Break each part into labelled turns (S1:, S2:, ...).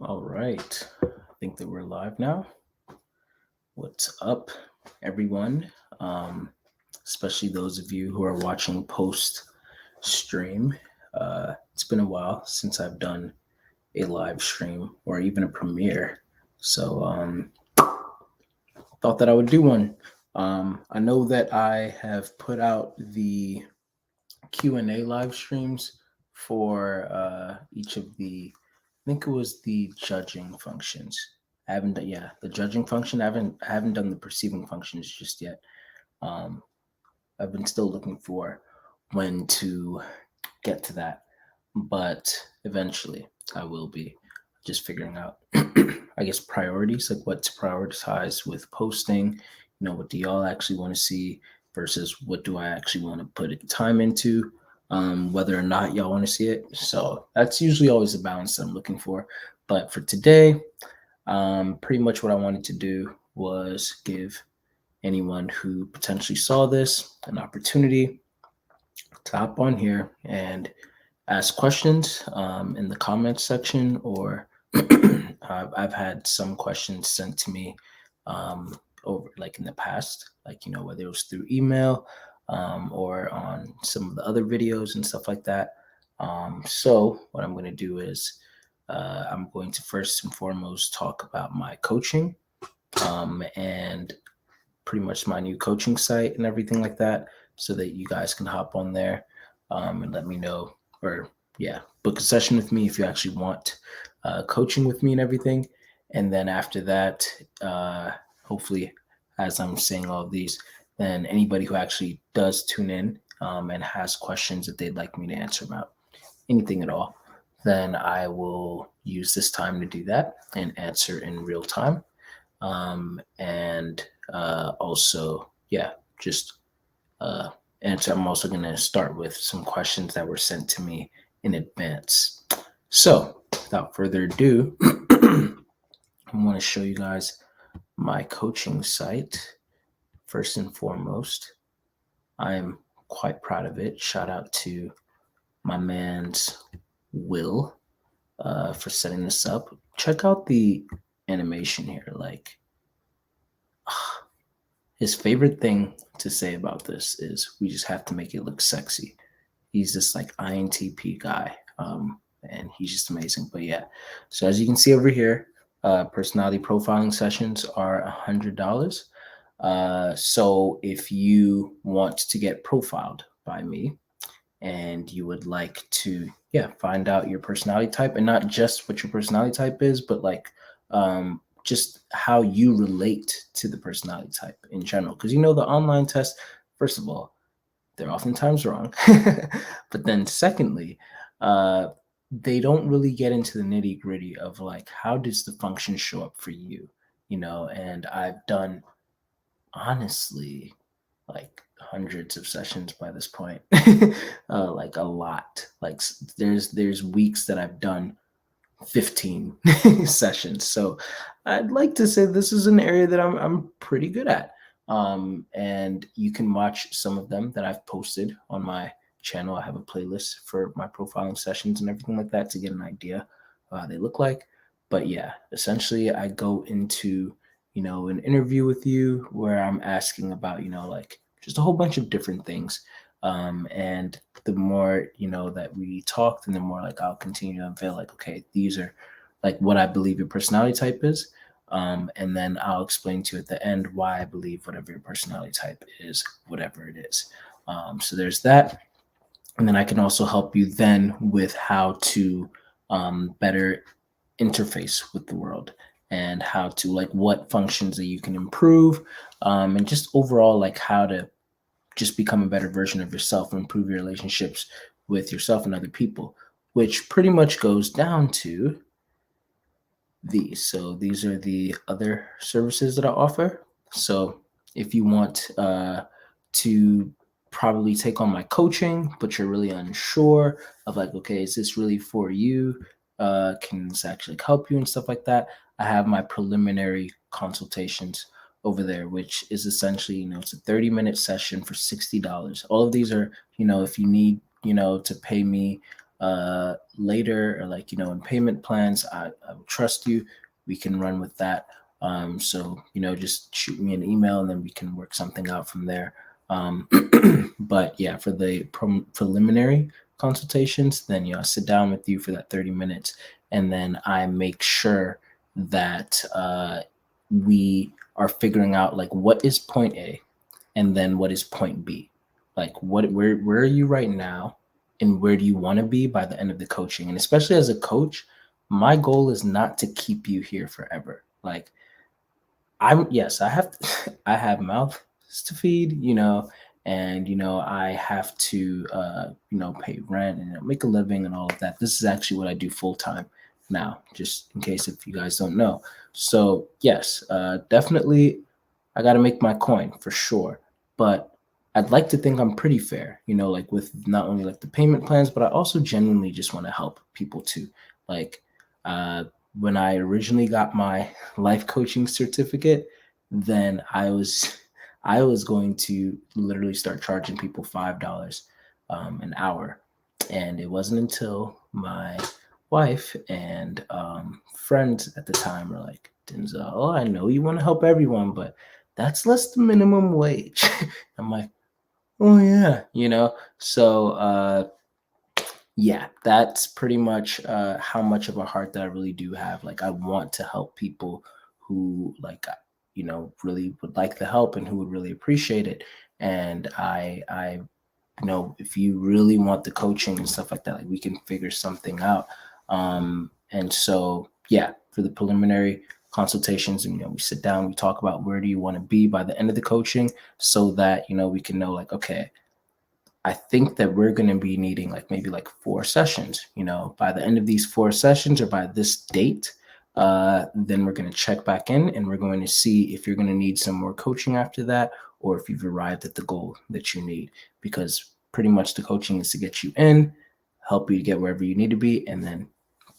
S1: All right. I think that we're live now. What's up, everyone? Especially those of you who are watching post stream. It's been a while since I've done a live stream or even a premiere. So, thought that I would do one. I know that I have put out the Q&A live streams for each of I think it was the judging functions. I haven't done, yeah, the judging function. I haven't done the perceiving functions just yet. Um, I've been still looking for when to get to that, but eventually I will be just figuring out, I guess, priorities, like what to prioritize with posting. What do y'all actually want to see versus what do I actually want to put time into, whether or not y'all want to see it. So that's usually always the balance that I'm looking for. But for today, pretty much what I wanted to do was give anyone who potentially saw this an opportunity to hop on here and ask questions in the comments section, or I've had some questions sent to me over like in the past, like whether it was through email or on some of the other videos and stuff like that. So what I'm going to do is I'm going to first and foremost talk about my coaching and pretty much my new coaching site and everything like that, so that you guys can hop on there and let me know, or yeah, book a session with me if you actually want coaching with me and everything. And then after that, hopefully, as I'm saying all of these, then anybody who actually does tune in and has questions that they'd like me to answer about anything at all, then I will use this time to do that and answer in real time. And also, yeah, just answer. I'm also going to start with some questions that were sent to me in advance. So, without further ado, I want to show you guys my coaching site. First and foremost, I'm quite proud of it. Shout out to my man's Will for setting this up. Check out the animation here. Like, his favorite thing to say about this is we just have to make it look sexy. He's this like INTP guy, and he's just amazing. But yeah, so as you can see over here, personality profiling sessions are $100. So if you want to get profiled by me and you would like to, yeah, find out your personality type, and not just what your personality type is, but like just how you relate to the personality type in general. Because the online test, first of all, they're oftentimes wrong. But then, secondly, they don't really get into the nitty gritty of like, how does the function show up for you? And I've done, honestly, like hundreds of sessions by this point, like a lot. Like there's weeks that I've done 15 sessions. So I'd like to say this is an area that I'm pretty good at. And you can watch some of them that I've posted on my channel. I have a playlist for my profiling sessions and everything like that to get an idea of how they look like. But yeah, essentially I go into, an interview with you where I'm asking about, like just a whole bunch of different things. And the more, that we talk, then the more like I'll continue to unveil like, okay, these are like what I believe your personality type is. And then I'll explain to you at the end why I believe whatever your personality type is, whatever it is. So there's that. And then I can also help you then with how to better interface with the world, and how to like what functions that you can improve, and just overall like how to just become a better version of yourself and improve your relationships with yourself and other people, which pretty much goes down to these. So these are the other services that I offer. So if you want to probably take on my coaching, but you're really unsure of like, okay, is this really for you? Can this actually help you and stuff like that? I have my preliminary consultations over there, which is essentially, it's a 30-minute session for $60. All of these are, if you need, to pay me later, or like, in payment plans, I will trust you. We can run with that. So, just shoot me an email and then we can work something out from there. Um, but yeah, for the preliminary consultations, then, I sit down with you for that 30 minutes, and then I make sure that we are figuring out like what is point A and then what is point B. Like where are you right now, and where do you want to be by the end of the coaching? And especially as a coach, my goal is not to keep you here forever. Like, I have I have mouths to feed, and I have to pay rent and make a living and all of that. This is actually what I do full time now, just in case if you guys don't know. So yes, definitely I got to make my coin for sure. But I'd like to think I'm pretty fair, like with not only like the payment plans, but I also genuinely just want to help people too. Like, uh, when I originally got my life coaching certificate, then I was going to literally start charging people $5 an hour, and it wasn't until my wife and friends at the time were like, Denzel, oh, I know you want to help everyone, but that's less than minimum wage. I'm like, oh yeah, So yeah, that's pretty much how much of a heart that I really do have. Like, I want to help people who like really would like the help and who would really appreciate it. And I if you really want the coaching and stuff like that, like we can figure something out. And so, yeah, for the preliminary consultations, and we sit down, we talk about where do you want to be by the end of the coaching, so that we can know like, okay, I think that we're going to be needing like maybe like 4 sessions, by the end of these 4 sessions or by this date. Then we're going to check back in and we're going to see if you're going to need some more coaching after that, or if you've arrived at the goal that you need. Because pretty much the coaching is to get you in, help you get wherever you need to be, and then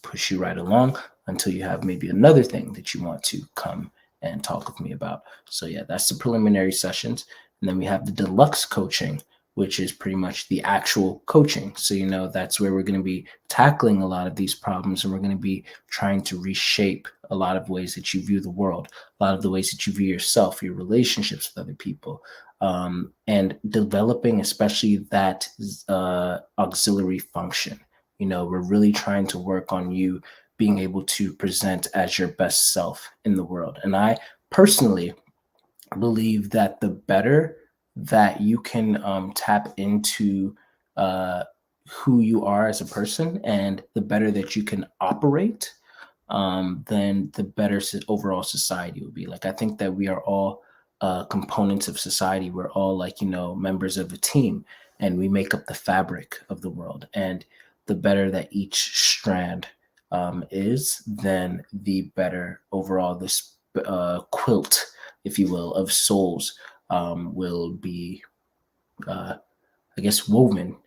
S1: push you right along until you have maybe another thing that you want to come and talk with me about. So yeah, that's the preliminary sessions. And then we have the deluxe coaching, which is pretty much the actual coaching. So, that's where we're going to be tackling a lot of these problems, and we're going to be trying to reshape a lot of ways that you view the world, a lot of the ways that you view yourself, your relationships with other people, and developing especially that auxiliary function. We're really trying to work on you being able to present as your best self in the world. And I personally believe that the better that you can tap into who you are as a person, and the better that you can operate, then the better overall society will be. Like, I think that we are all components of society. We're all like, members of a team, and we make up the fabric of the world. And the better that each strand is, then the better overall this quilt, if you will, of souls will be, I guess, woven.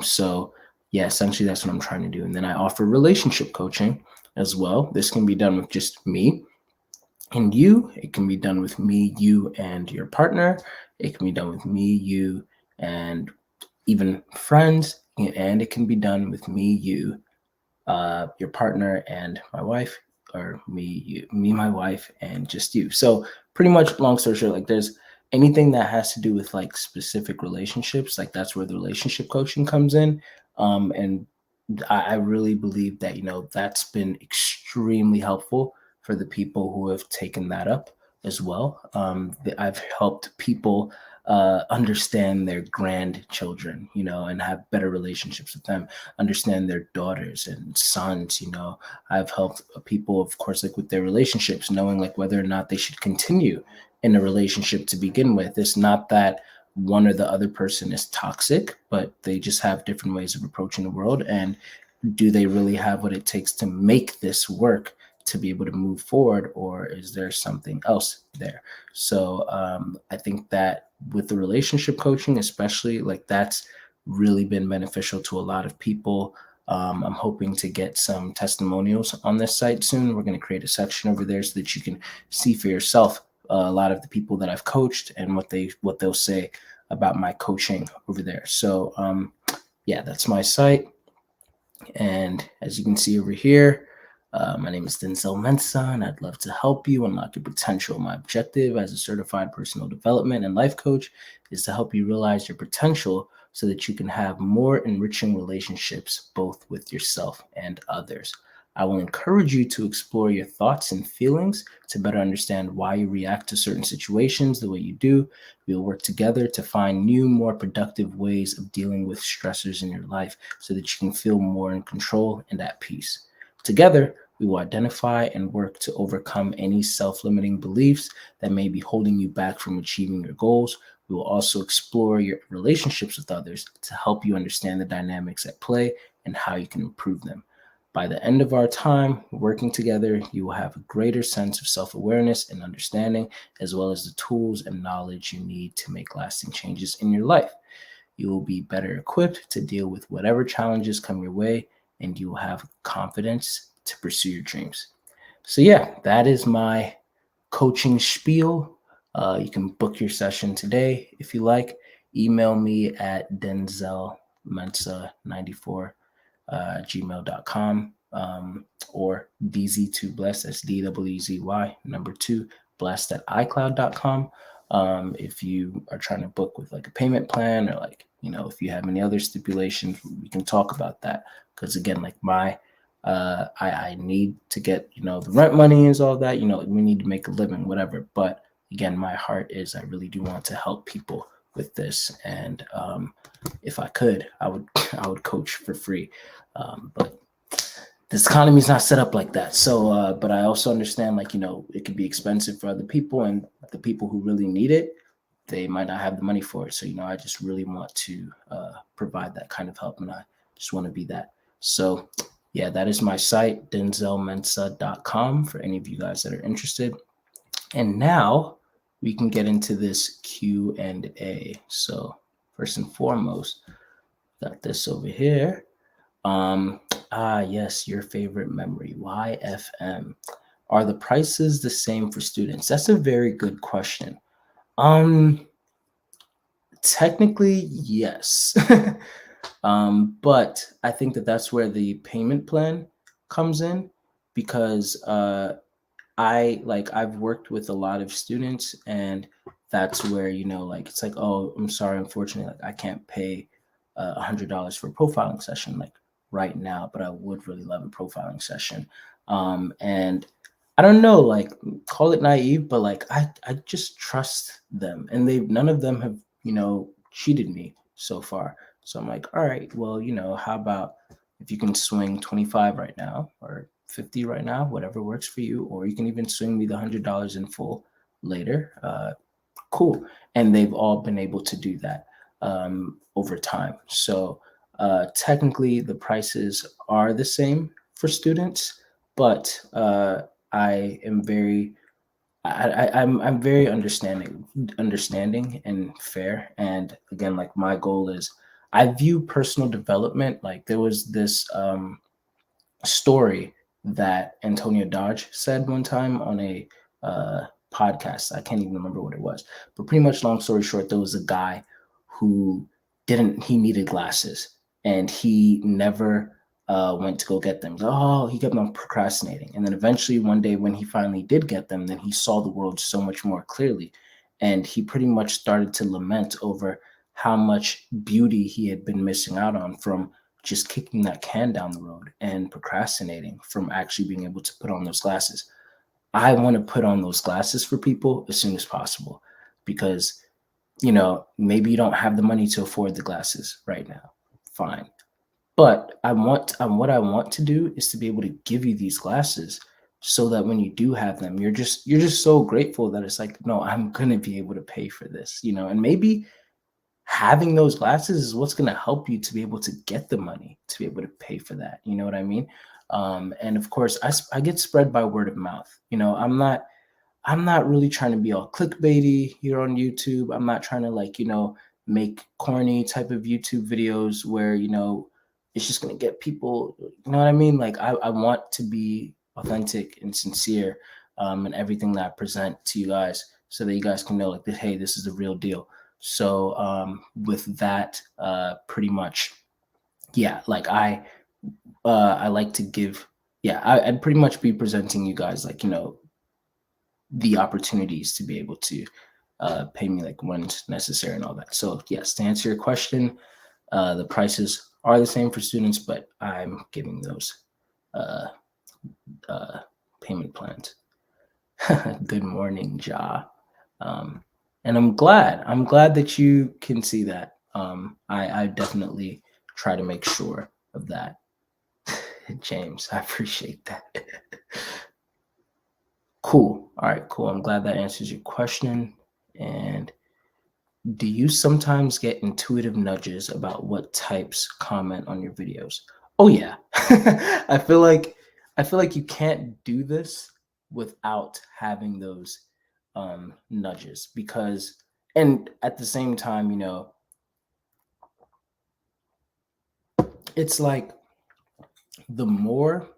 S1: So yeah, essentially that's what I'm trying to do. And then I offer relationship coaching as well. This can be done with just me and you. It can be done with me, you, and your partner. It can be done with me, you, and even friends. And it can be done with me, you, your partner, and my wife, or me, my wife, and just you. So pretty much, long story short, like, there's anything that has to do with like specific relationships, like that's where the relationship coaching comes in. And I really believe that that's been extremely helpful for the people who have taken that up as well. I've helped people understand their grandchildren, and have better relationships with them, understand their daughters and sons. I've helped people, of course, like with their relationships, knowing like whether or not they should continue in a relationship to begin with. It's not that one or the other person is toxic, but they just have different ways of approaching the world. And do they really have what it takes to make this work to be able to move forward, or is there something else there? So I think that with the relationship coaching, especially, like, that's really been beneficial to a lot of people. I'm hoping to get some testimonials on this site soon. We're going to create a section over there so that you can see for yourself a lot of the people that I've coached and what they'll say about my coaching over there. So yeah, that's my site. And as you can see over here, my name is Denzel Mensa, and I'd love to help you unlock your potential. My objective as a certified personal development and life coach is to help you realize your potential so that you can have more enriching relationships, both with yourself and others. I will encourage you to explore your thoughts and feelings to better understand why you react to certain situations the way you do. We will work together to find new, more productive ways of dealing with stressors in your life so that you can feel more in control and at peace. Together, we will identify and work to overcome any self limiting beliefs that may be holding you back from achieving your goals. We will also explore your relationships with others to help you understand the dynamics at play and how you can improve them. By the end of our time working together, you will have a greater sense of self awareness and understanding, as well as the tools and knowledge you need to make lasting changes in your life. You will be better equipped to deal with whatever challenges come your way, and you will have confidence to pursue your dreams. So, yeah, that is my coaching spiel. You can book your session today if you like. Email me at denzelmensa94 gmail.com, or dz2bless, that's DWZY, number two, blessed at iCloud.com. If you are trying to book with like a payment plan, or like, if you have any other stipulations, we can talk about that. Because again, like I need to get, the rent money is all that, we need to make a living, whatever. But again, my heart is I really do want to help people with this. And if I could, I would I would coach for free. But this economy is not set up like that. So, but I also understand, like, it could be expensive for other people, and the people who really need it, they might not have the money for it. So, I just really want to provide that kind of help, and I just want to be that. So, yeah, that is my site, denzelmensa.com, for any of you guys that are interested. And now we can get into this Q&A. So, first and foremost, got this over here. Yes, your favorite memory, YFM. Are the prices the same for students? That's a very good question. Um, Technically, yes. But I think that that's where the payment plan comes in, because I've worked with a lot of students, and that's where, like, it's like, oh, I'm sorry, unfortunately, like, I can't pay $100 for a profiling session like right now, but I would really love a profiling session. And I don't know, like, call it naive, but like I just trust them, and none of them have, cheated me so far. So I'm like, all right, well, how about if you can swing 25 right now, or 50 right now, whatever works for you, or you can even swing me the $100 in full later. Cool. And they've all been able to do that over time. So technically, the prices are the same for students, but I am very I'm very understanding and fair. And again, like, my goal is, I view personal development, like, there was this story that Antonio Dodge said one time on a podcast. I can't even remember what it was, but pretty much, long story short, there was a guy who he needed glasses, and he never went to go get them. Oh, he kept on procrastinating. And then eventually one day when he finally did get them, then he saw the world so much more clearly. And he pretty much started to lament over how much beauty he had been missing out on from just kicking that can down the road and procrastinating from actually being able to put on those glasses. I want to put on those glasses for people as soon as possible, because, maybe you don't have the money to afford the glasses right now. Fine. But what I want to do is to be able to give you these glasses so that when you do have them, you're just so grateful that it's like, no, I'm going to be able to pay for this, and maybe having those glasses is what's going to help you to be able to get the money to be able to pay for that. You know what I mean? And of course, I get spread by word of mouth. I'm not really trying to be all clickbaity here on YouTube. I'm not trying to, like, make corny type of YouTube videos where, it's just going to get people, you know what I mean? Like, I want to be authentic and sincere in everything that I present to you guys, so that you guys can know, like, hey, this is the real deal. So with that, pretty much, yeah, like, I I like to give, yeah, I'd pretty much be presenting you guys like, the opportunities to be able to pay me like when it's necessary and all that. So yes, to answer your question, the prices are the same for students, but I'm giving those uh, uh, payment plans. Good morning, Ja. Um, and I'm glad that you can see that. I definitely try to make sure of that. James, I appreciate that. Cool. All right, cool. I'm glad that answers your question. And do you sometimes get intuitive nudges about what types comment on your videos? Oh yeah. I feel like you can't do this without having those nudges, because, and at the same time, it's like the more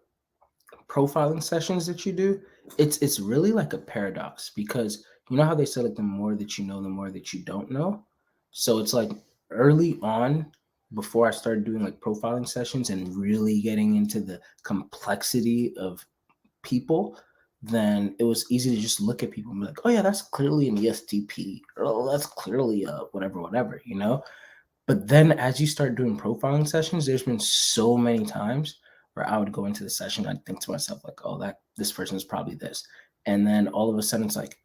S1: profiling sessions that you do, it's really like a paradox, because you know how they say like the more that you know, the more that you don't know. So it's like early on, before I started doing like profiling sessions and really getting into the complexity of people, then it was easy to just look at people and be like, oh yeah, that's clearly an ESTP, or oh, that's clearly a whatever, whatever. But then as you start doing profiling sessions, there's been so many times where I would go into the session, I'd think to myself, like, oh, that this person is probably this. And then all of a sudden it's like,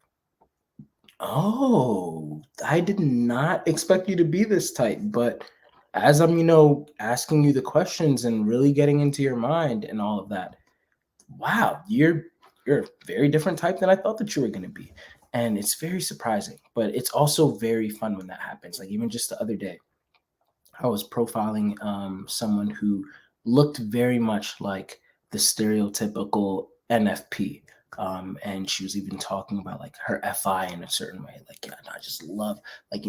S1: oh, I did not expect you to be this type. But as I'm, asking you the questions and really getting into your mind and all of that, wow, you're a very different type than I thought that you were gonna be. And it's very surprising, but it's also very fun when that happens. Like even just the other day, I was profiling someone who looked very much like the stereotypical NFP. And she was even talking about like her FI in a certain way. Like, yeah, I just love, like,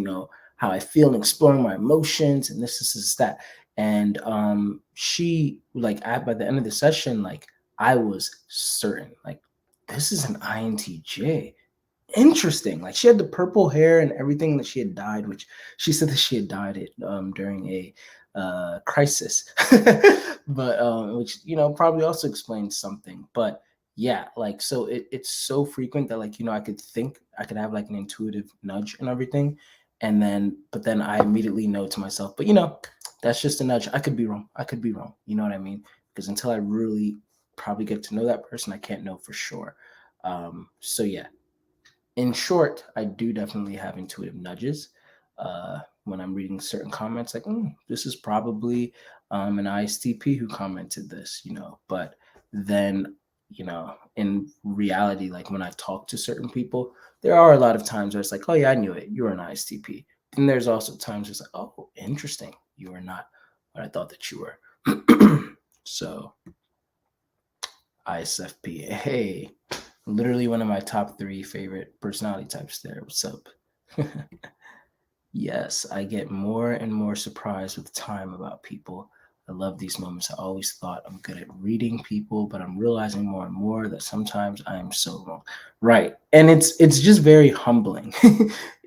S1: how I feel and exploring my emotions and this, that. And she, like, by the end of the session, like, I was certain, like, this is an INTJ. Interesting. Like she had the purple hair and everything that she had dyed, which she said that she had dyed it during a crisis, but which probably also explains something. But yeah, like so it's so frequent that like I could think I could have like an intuitive nudge and everything, and then but then I immediately know to myself, but that's just a nudge. I could be wrong. I could be wrong. You know what I mean? Because until I really probably get to know that person, I can't know for sure. So yeah, in short, I do definitely have intuitive nudges when I'm reading certain comments, like, this is probably an ISTP who commented this, But then, in reality, like when I talk to certain people, there are a lot of times where it's like, oh, yeah, I knew it. You're an ISTP. And there's also times where it's like, oh, interesting. You are not what I thought that you were. So, ISFP. Hey, literally one of my top 3 favorite personality types there. What's up? Yes, I get more and more surprised with time about people. I love these moments. I always thought I'm good at reading people, but I'm realizing more and more that sometimes I am so wrong. Right. And it's just very humbling.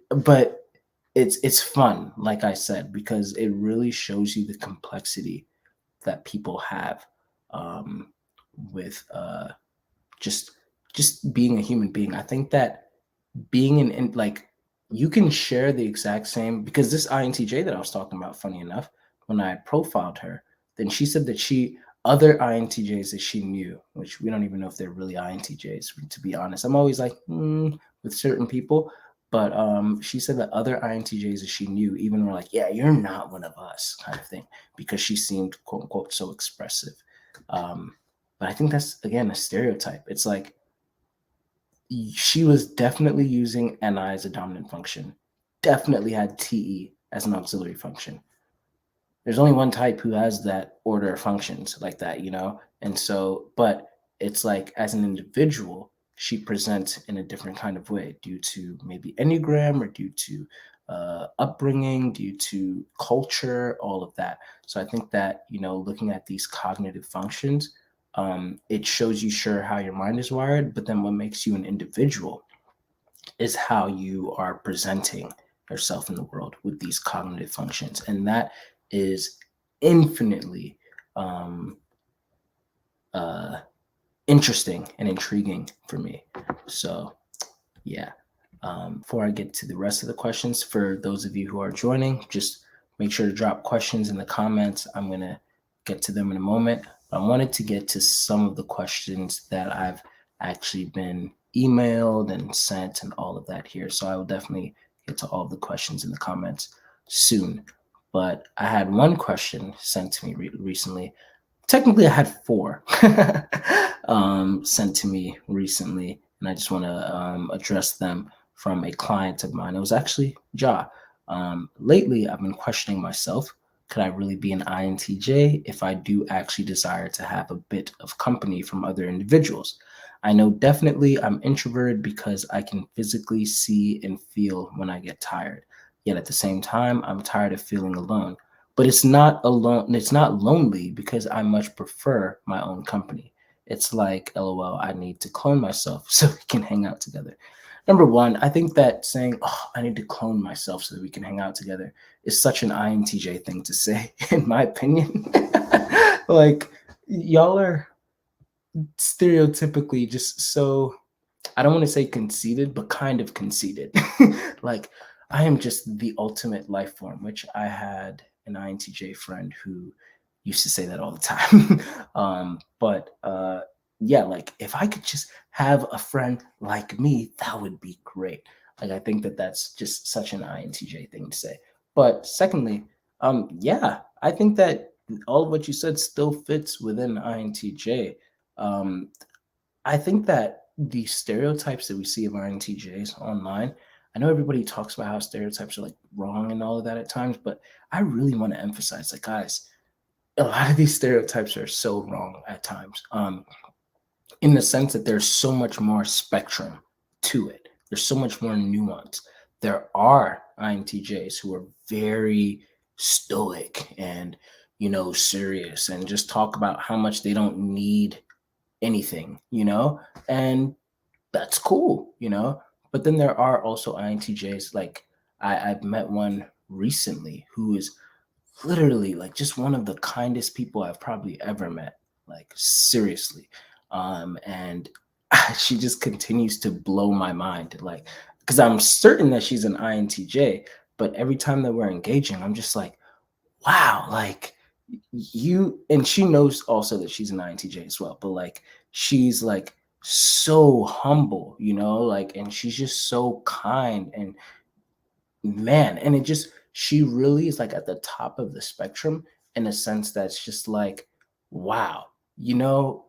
S1: But it's fun, like I said, because it really shows you the complexity that people have with just just being a human being. I think that being in like you can share the exact same, because this INTJ that I was talking about, funny enough, when I profiled her, then she said that she other INTJs that she knew, which we don't even know if they're really INTJs, to be honest. I'm always like with certain people, but she said that other INTJs that she knew even were like, yeah, you're not one of us, kind of thing, because she seemed quote unquote so expressive. But I think that's again a stereotype. It's like she was definitely using NI as a dominant function, definitely had TE as an auxiliary function. There's only one type who has that order of functions like that, And so, but it's like as an individual, she presents in a different kind of way due to maybe Enneagram or due to upbringing, due to culture, all of that. So I think that, looking at these cognitive functions, it shows you sure how your mind is wired, but then what makes you an individual is how you are presenting yourself in the world with these cognitive functions. And that is infinitely um, interesting and intriguing for me. So yeah. Before I get to the rest of the questions, for those of you who are joining, just make sure to drop questions in the comments. I'm going to get to them in a moment. I wanted to get to some of the questions that I've actually been emailed and sent and all of that here. So I will definitely get to all of the questions in the comments soon. But I had one question sent to me recently. Technically, I had four sent to me recently, and I just want to address them from a client of mine. It was actually Ja. Lately, I've been questioning myself. Could I really be an INTJ if I do actually desire to have a bit of company from other individuals? I know definitely I'm introverted because I can physically see and feel when I get tired. Yet at the same time, I'm tired of feeling alone. But it's not alone. It's not lonely because I much prefer my own company. It's like, LOL, I need to clone myself so we can hang out together. Number one, I think that saying, oh, I need to clone myself so that we can hang out together is such an INTJ thing to say, in my opinion. Like, y'all are stereotypically just so, I don't want to say conceited, but kind of conceited. Like, I am just the ultimate life form, which I had an INTJ friend who used to say that all the time. But yeah, like if I could just have a friend like me, that would be great. Like I think that that's just such an INTJ thing to say. But secondly, yeah, I think that all of what you said still fits within INTJ. Um, I think that the stereotypes that we see of INTJs online, I know everybody talks about how stereotypes are like wrong and all of that at times, but I really want to emphasize like, guys, a lot of these stereotypes are so wrong at times. In the sense that there's so much more spectrum to it. There's so much more nuance. There are INTJs who are very stoic and serious and just talk about how much they don't need anything, and that's cool. But then there are also INTJs, like I've met one recently who is literally like just one of the kindest people I've probably ever met. Like seriously. And she just continues to blow my mind. Like, because I'm certain that she's an INTJ, but every time that we're engaging, I'm just like, wow, like you, and she knows also that she's an INTJ as well, but like she's like so humble, like, and she's just so kind and man, and it just, she really is like at the top of the spectrum in a sense that's just like, wow, you know,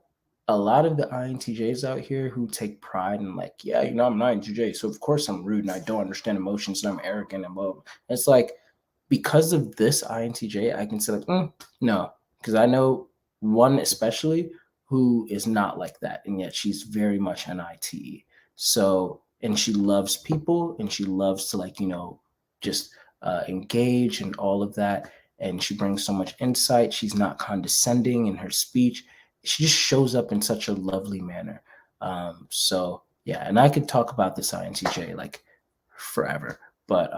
S1: a lot of the INTJs out here who take pride in like, yeah, I'm an INTJ, so of course I'm rude and I don't understand emotions and I'm arrogant and blah, blah. It's like because of this INTJ, I can say like, no, because I know one especially who is not like that, and yet she's very much an ITE. So, and she loves people, and she loves to like just engage and all of that, and she brings so much insight. She's not condescending in her speech. She just shows up in such a lovely manner. So yeah, and I could talk about this INTJ like forever, but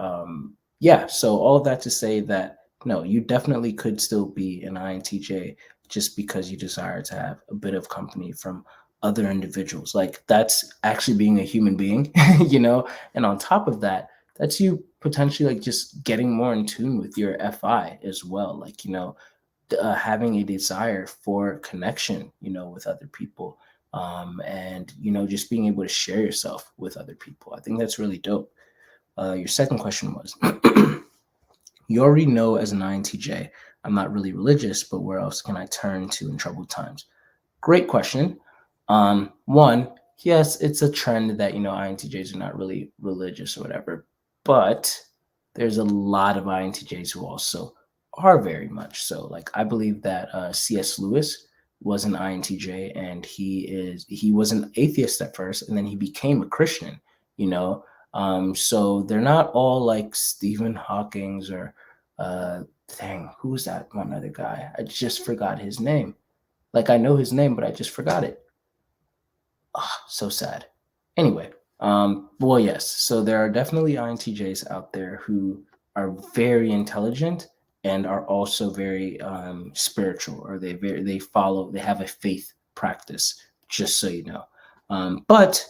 S1: yeah, so all of that to say that no, you definitely could still be an INTJ just because you desire to have a bit of company from other individuals. Like that's actually being a human being, and on top of that, that's you potentially like just getting more in tune with your FI as well. Like, having a desire for connection, with other people. And, just being able to share yourself with other people. I think that's really dope. Your second question was, you already know as an INTJ, I'm not really religious, but where else can I turn to in troubled times? Great question. One, yes, it's a trend that, INTJs are not really religious or whatever, but there's a lot of INTJs who also are very much so. Like, I believe that C.S. Lewis was an INTJ and he was an atheist at first, and then he became a Christian, you know? So they're not all like Stephen Hawking's or who was that one other guy? I just forgot his name. Like I know his name, but I just forgot it. Oh, so sad. Anyway, well, yes. So there are definitely INTJs out there who are very intelligent and are also very spiritual, or they have a faith practice, just so you know. But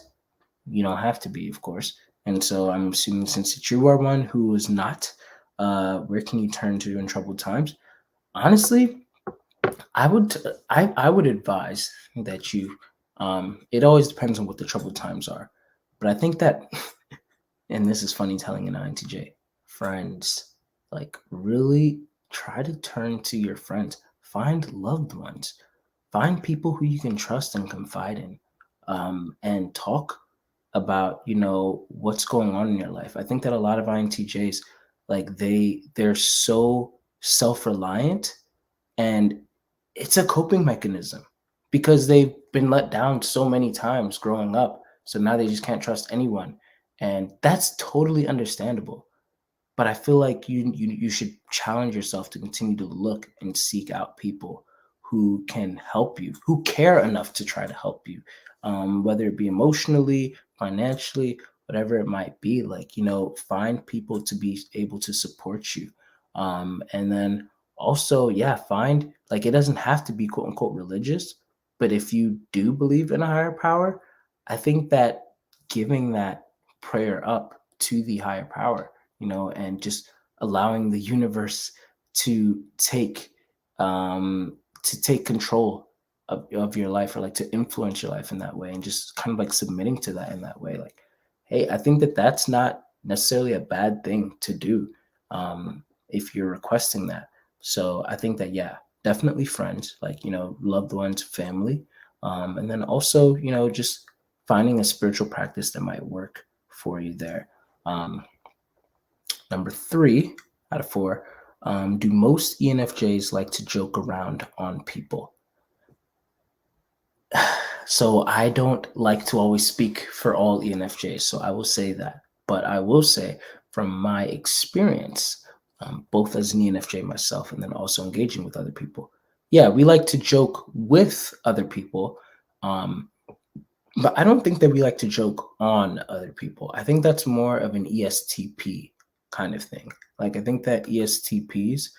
S1: you don't have to be, of course. And so I'm assuming, since you are one who is not, where can you turn to in troubled times? Honestly, I would advise that you. It always depends on what the troubled times are, but I think that, and this is funny telling an INTJ, friends, like, really try to turn to your friends. Find loved ones. Find people who you can trust and confide in, and talk about, what's going on in your life. I think that a lot of INTJs, like, they're so self-reliant, and it's a coping mechanism because they've been let down so many times growing up. So now they just can't trust anyone. And that's totally understandable. But I feel like you should challenge yourself to continue to look and seek out people who can help you, who care enough to try to help you, whether it be emotionally, financially, whatever it might be. Like, find people to be able to support you, and then also, yeah, find, like, it doesn't have to be quote unquote religious, but if you do believe in a higher power, I think that giving that prayer up to the higher power, and just allowing the universe to take control of your life, or like to influence your life in that way, and just kind of like submitting to that in that way. Like, hey, I think that that's not necessarily a bad thing to do, if you're requesting that. So I think that, yeah, definitely friends, like, loved ones, family, and then also, just finding a spiritual practice that might work for you there. Um, Number 3 out of 4, do most ENFJs like to joke around on people? So I don't like to always speak for all ENFJs, so I will say that. But I will say, from my experience, both as an ENFJ myself and then also engaging with other people, yeah, we like to joke with other people, um, but I don't think that we like to joke on other people. I think that's more of an ESTP kind of thing. Like, I think that ESTPs,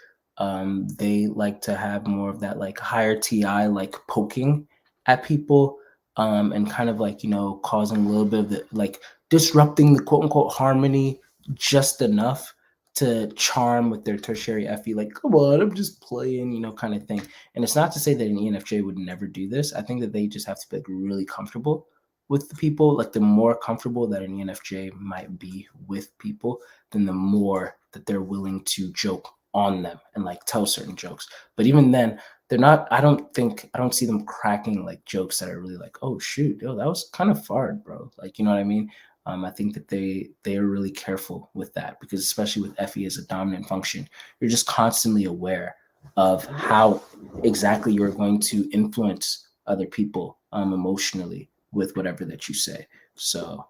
S1: they like to have more of that, like, higher TI, like, poking at people, and kind of like, causing a little bit of the, like, disrupting the quote unquote harmony just enough to charm with their tertiary FE, like, come on, I'm just playing, kind of thing. And it's not to say that an ENFJ would never do this. I think that they just have to be, like, really comfortable with the people. Like, the more comfortable that an ENFJ might be with people, then the more that they're willing to joke on them and like tell certain jokes. But even then, they're not, I don't see them cracking like jokes that are really like, oh shoot, yo, that was kind of fard, bro. Like, you know what I mean? I think that they are really careful with that, because especially with FE as a dominant function, you're just constantly aware of how exactly you're going to influence other people, emotionally, with whatever that you say. So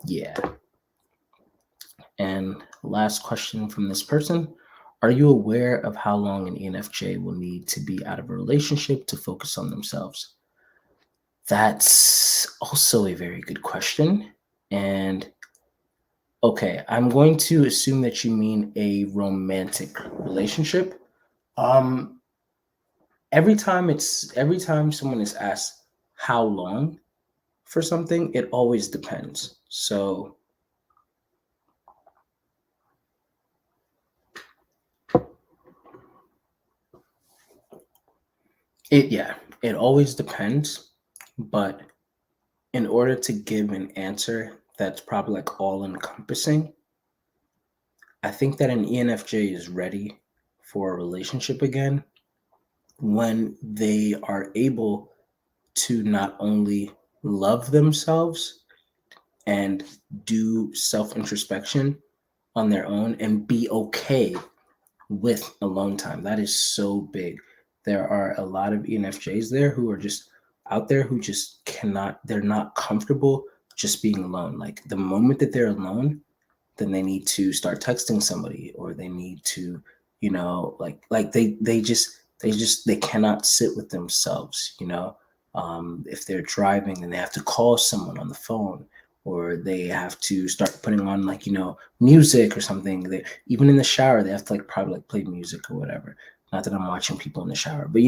S1: yeah. And last question from this person: are you aware of how long an ENFJ will need to be out of a relationship to focus on themselves? That's also a very good question. And okay, I'm going to assume that you mean a romantic relationship. Um, every time someone is asked how long for something, it always depends. So it always depends, but in order to give an answer that's probably like all encompassing, I think that an ENFJ is ready for a relationship again when they are able to not only love themselves and do self introspection on their own and be okay with alone time. That is so big. There are a lot of ENFJs there who are just out there who just cannot, they're not comfortable just being alone. Like, the moment that they're alone, then they need to start texting somebody, or they need to, like they cannot sit with themselves. If they're driving and they have to call someone on the phone, or they have to start putting on like, music or something. They, even in the shower, they have to like probably like play music or whatever. Not that I'm watching people in the shower, but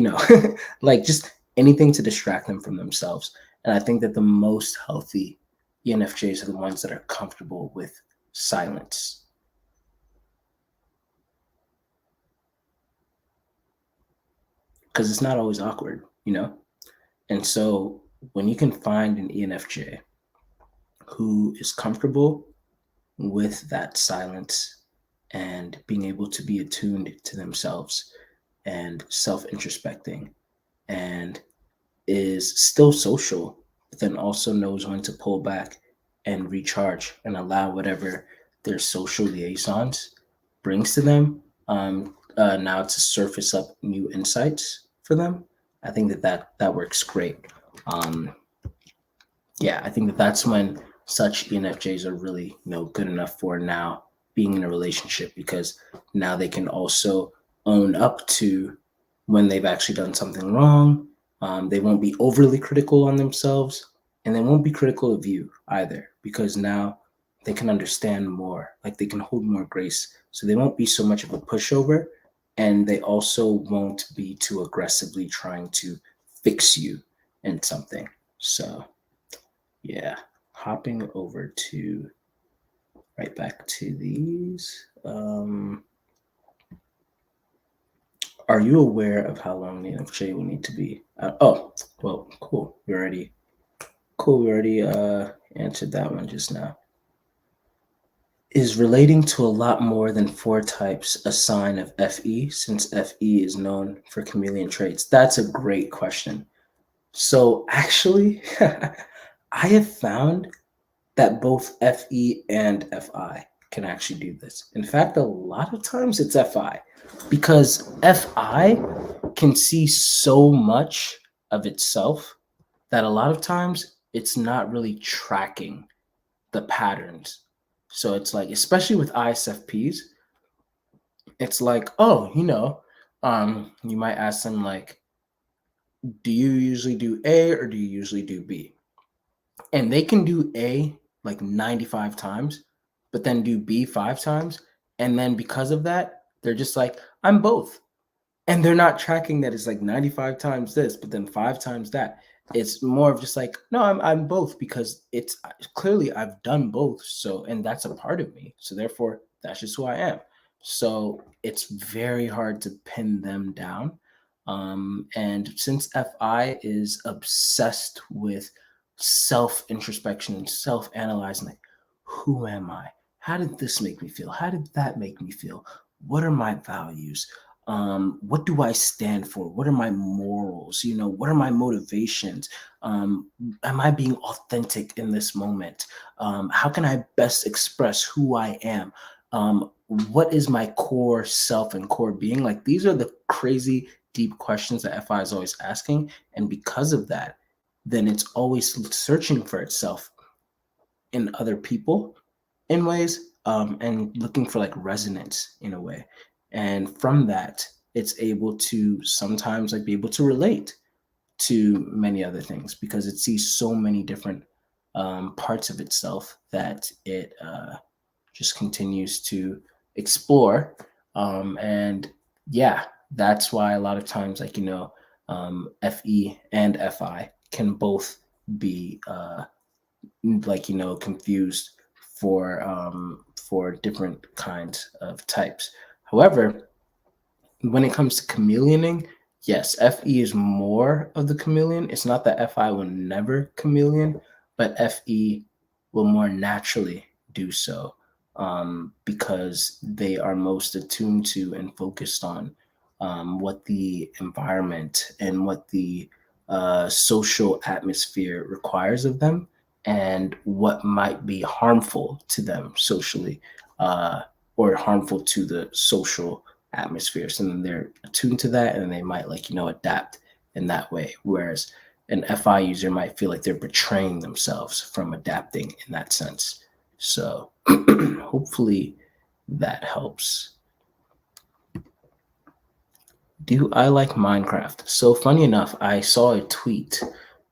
S1: like just anything to distract them from themselves. And I think that the most healthy ENFJs are the ones that are comfortable with silence. Because it's not always awkward, And so when you can find an ENFJ who is comfortable with that silence and being able to be attuned to themselves and self introspecting and is still social, but then also knows when to pull back and recharge and allow whatever their social liaisons brings to them now to surface up new insights for them. I think that works great. Um, I think that's when such ENFJs are really good enough for now being in a relationship, because now they can also own up to when they've actually done something wrong. They won't be overly critical on themselves, and they won't be critical of you either, because now they can understand more, like they can hold more grace. So they won't be so much of a pushover, and they also won't be too aggressively trying to fix you in something. So yeah, hopping over to right back to these. Are you aware of how long the ENFJ will need to be? Well, cool. We already answered that one just now. Is relating to a lot more than 4 types a sign of FE, since FE is known for chameleon traits? That's a great question. So actually, I have found that both FE and FI can actually do this. In fact, a lot of times it's FI, because FI can see so much of itself that a lot of times it's not really tracking the patterns. So it's like, especially with ISFPs, it's like, you might ask them like, do you usually do A or do you usually do B? And they can do A like 95 times, but then do B 5 times. And then because of that, they're just like, I'm both. And they're not tracking that it's like 95 times this, but then 5 times that. It's more of just like, no, I'm both, because it's clearly I've done both. So, and that's a part of me. So therefore, that's just who I am. So it's very hard to pin them down. And since FI is obsessed with self introspection and self analyzing, like, who am I? How did this make me feel? How did that make me feel? What are my values? What do I stand for? What are my morals? What are my motivations? Am I being authentic in this moment? How can I best express who I am? What is my core self and core being? Like, these are the crazy deep questions that FI is always asking. And because of that, then it's always searching for itself in other people in ways, and looking for like resonance in a way. And from that, it's able to sometimes like be able to relate to many other things, because it sees so many different parts of itself that it just continues to explore. And yeah, that's why a lot of times, like, FE and FI can both be confused for different kinds of types. However, when it comes to chameleoning, yes, FE is more of the chameleon. It's not that FI will never chameleon, but FE will more naturally do so, because they are most attuned to and focused on what the environment and what the social atmosphere requires of them, and what might be harmful to them socially, or harmful to the social atmosphere. So then they're attuned to that, and they might adapt in that way. Whereas an FI user might feel like they're betraying themselves from adapting in that sense. So hopefully that helps. Do I like Minecraft? So funny enough, I saw a tweet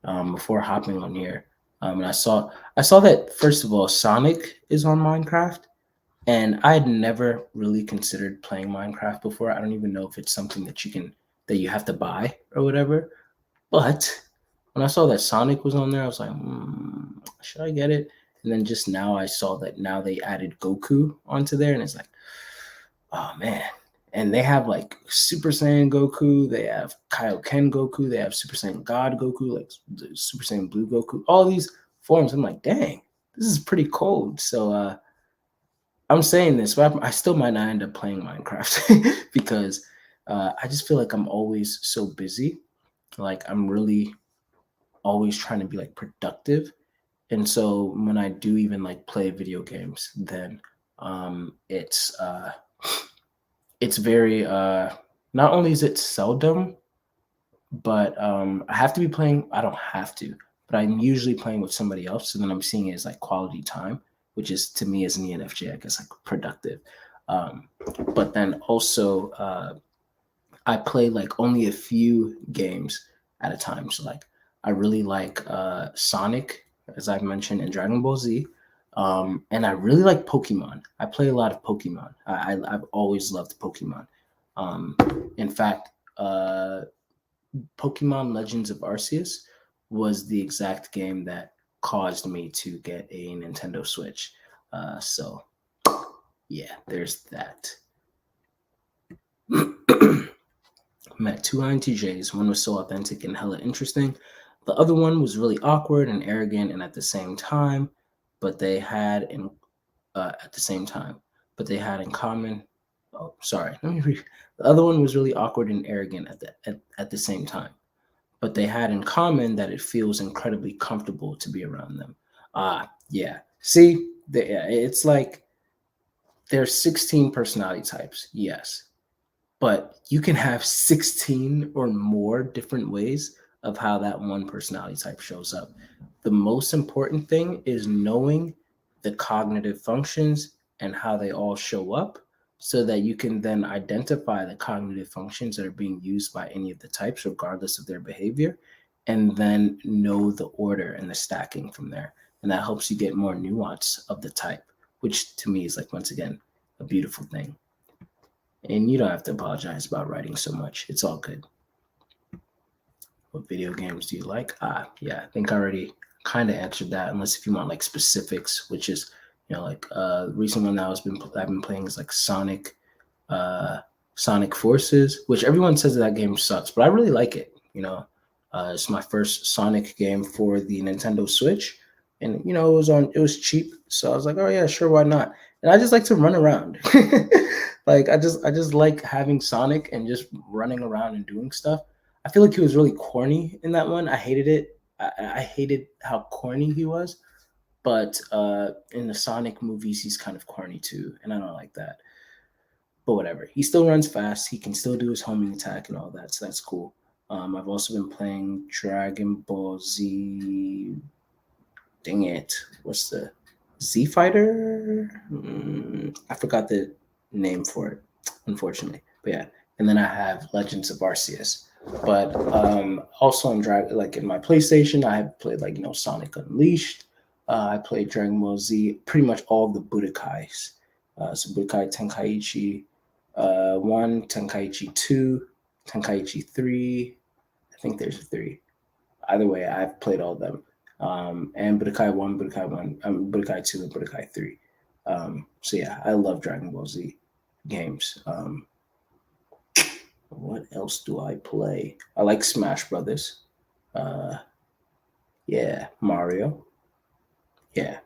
S1: before hopping on here And I saw that first of all, Sonic is on Minecraft, and I had never really considered playing Minecraft before. I don't even know if it's something that you have to buy or whatever. But when I saw that Sonic was on there, I was like, should I get it? And then just now I saw that now they added Goku onto there, and it's like, oh man. And they have like Super Saiyan Goku, they have Kaioken Goku, they have Super Saiyan God Goku, like the Super Saiyan Blue Goku, all these forms. I'm like, dang, this is pretty cold. So I'm saying this, but I still might not end up playing Minecraft because I just feel like I'm always so busy. Like I'm really always trying to be like productive. And so when I do even like play video games, then um, it's uh, it's very not only is it seldom, but I have to be playing. I don't have to, but I'm usually playing with somebody else, and then I'm seeing it as like quality time, which is to me as an ENFJ, I guess like productive. Um, but then also I play like only a few games at a time. So like I really like Sonic, as I've mentioned, and Dragon Ball Z. And I really like Pokemon. I play a lot of Pokemon. I've always loved Pokemon. Um, in fact, Pokemon Legends of Arceus was the exact game that caused me to get a Nintendo Switch. So yeah, there's that. Met two INTJs. One was so authentic and hella interesting. The other one was really awkward and arrogant, and at the same time, but they had in at the same time, but they had in common. Oh, sorry. Let me read. The other one was really awkward and arrogant at the same time, but they had in common that it feels incredibly comfortable to be around them. Yeah. See, it's like there's 16 personality types. Yes, but you can have 16 or more different ways of how that one personality type shows up. The most important thing is knowing the cognitive functions and how they all show up so that you can then identify the cognitive functions that are being used by any of the types, regardless of their behavior, and then know the order and the stacking from there. And that helps you get more nuance of the type, which to me is like, once again, a beautiful thing. And you don't have to apologize about writing so much. It's all good. What video games do you like? Yeah, I think I already kind of answered that. Unless if you want like specifics, which is like the recent one that I've been playing is like uh, Sonic Forces, which everyone says that game sucks, but I really like it. It's my first Sonic game for the Nintendo Switch, and it was cheap, so I was like, oh yeah, sure, why not? And I just like to run around. Like I just like having Sonic and just running around and doing stuff. I feel like he was really corny in that one. I hated it. I hated how corny he was. But in the Sonic movies, he's kind of corny too, and I don't like that. But whatever. He still runs fast. He can still do his homing attack and all that, so that's cool. I've also been playing Dragon Ball Z. Dang it! What's the Z Fighter? I forgot the name for it, unfortunately. But yeah, and then I have Legends of Arceus. But also on like in my PlayStation, I have played like Sonic Unleashed. I played Dragon Ball Z, pretty much all of the Budokais. So Budokai Tenkaichi 1, Tenkaichi 2, Tenkaichi 3. I think there's a 3. Either way, I've played all of them. And Budokai 1, Budokai 2, and Budokai 3. So yeah, I love Dragon Ball Z games. What else do I play? I like Smash Brothers. Uh, yeah, Mario. Yeah,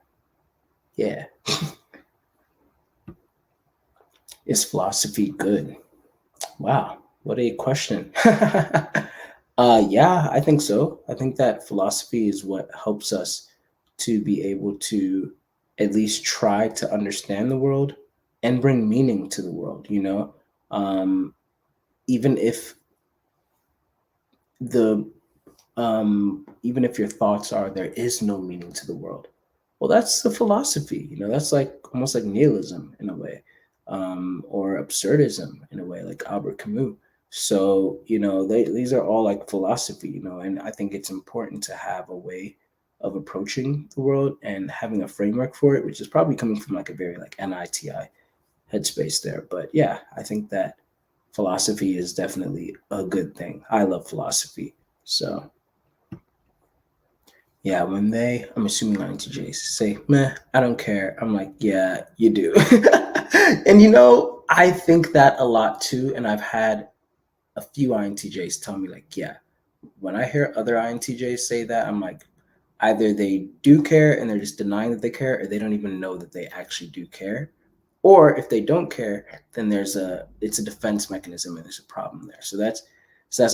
S1: yeah. Is philosophy good? Wow, what a question. Yeah, I think so. I think that philosophy is what helps us to be able to at least try to understand the world and bring meaning to the world, even if the even if your thoughts are there is no meaning to the world. Well, that's the philosophy. That's like almost like nihilism in a way, or absurdism in a way, like Albert Camus. So these are all like philosophy, and I think it's important to have a way of approaching the world and having a framework for it, which is probably coming from like a very like NITI headspace there. But yeah, I think that philosophy is definitely a good thing. I love philosophy. So yeah, when I'm assuming INTJs say, meh, I don't care. I'm like, yeah, you do. And I think that a lot too. And I've had a few INTJs tell me, like, yeah, when I hear other INTJs say that, I'm like, either they do care and they're just denying that they care, or they don't even know that they actually do care. Or if they don't care, then it's a defense mechanism and there's a problem there. So that's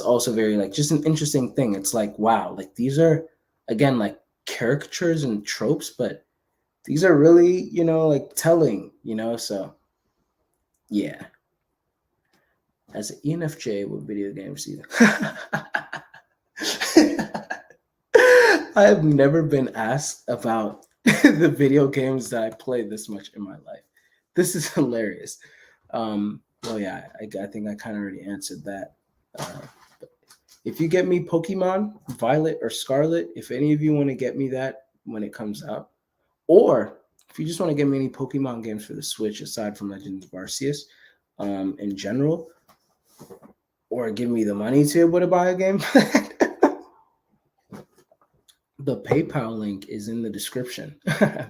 S1: also very like just an interesting thing. It's like, wow, like these are again like caricatures and tropes, but these are really, like telling, so yeah. As an ENFJ with video games, I have never been asked about the video games that I play this much in my life. This is hilarious. Well, yeah, I think I kind of already answered that. Uh, if you get me Pokemon Violet or Scarlet, if any of you want to get me that when it comes out, or if you just want to get me any Pokemon games for the Switch aside from Legends of Arceus, in general, or give me the money to be able to buy a game, the PayPal link is in the description.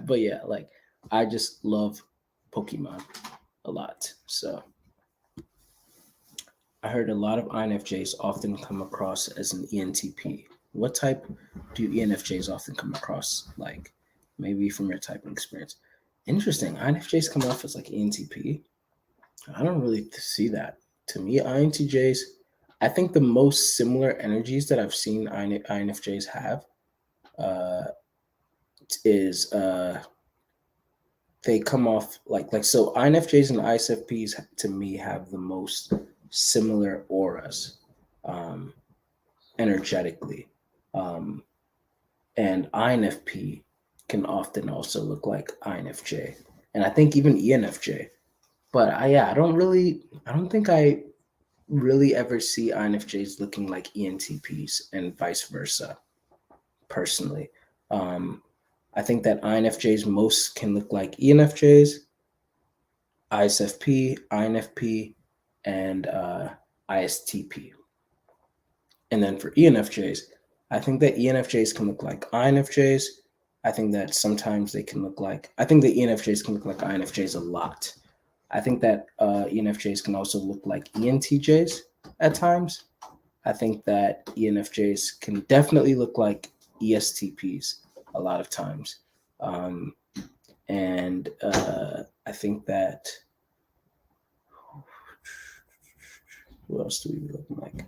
S1: But yeah, like I just love Pokemon a lot. So I heard a lot of INFJs often come across as an ENTP. What type do ENFJs often come across like? Maybe from your typing experience. Interesting. INFJs come off as like ENTP. I don't really see that. To me, INTJs, I think the most similar energies that I've seen INFJs have uh, is they come off like so INFJs and ISFPs to me have the most similar auras um, energetically. Um, and INFP can often also look like INFJ. And I think even ENFJ. But I don't think I really ever see INFJs looking like ENTPs and vice versa, personally. Um, I think that INFJs most can look like ENFJs, ISFP, INFP, and ISTP. And then for ENFJs, I think that ENFJs can look like INFJs. I think that sometimes I think that ENFJs can look like INFJs a lot. I think that ENFJs can also look like ENTJs at times. I think that ENFJs can definitely look like ESTPs a lot of times. And I think that, who else do we look like?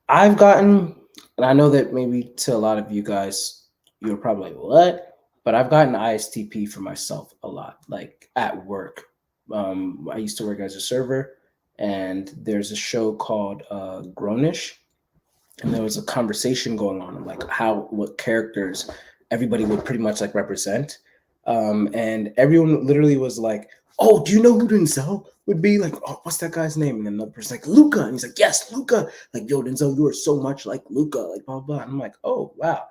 S1: I've gotten, and I know that maybe to a lot of you guys, you're probably like, what? But I've gotten ISTP for myself a lot, like at work. I used to work as a server, and there's a show called Grownish, and there was a conversation going on like what characters everybody would pretty much like represent, and everyone literally was like, oh, do you know who Denzel would be? Like, oh, what's that guy's name? And then another person's like, Luca, and he's like, yes, Luca. Like, yo, Denzel, you are so much like Luca. Like, blah blah. And I'm like, oh wow,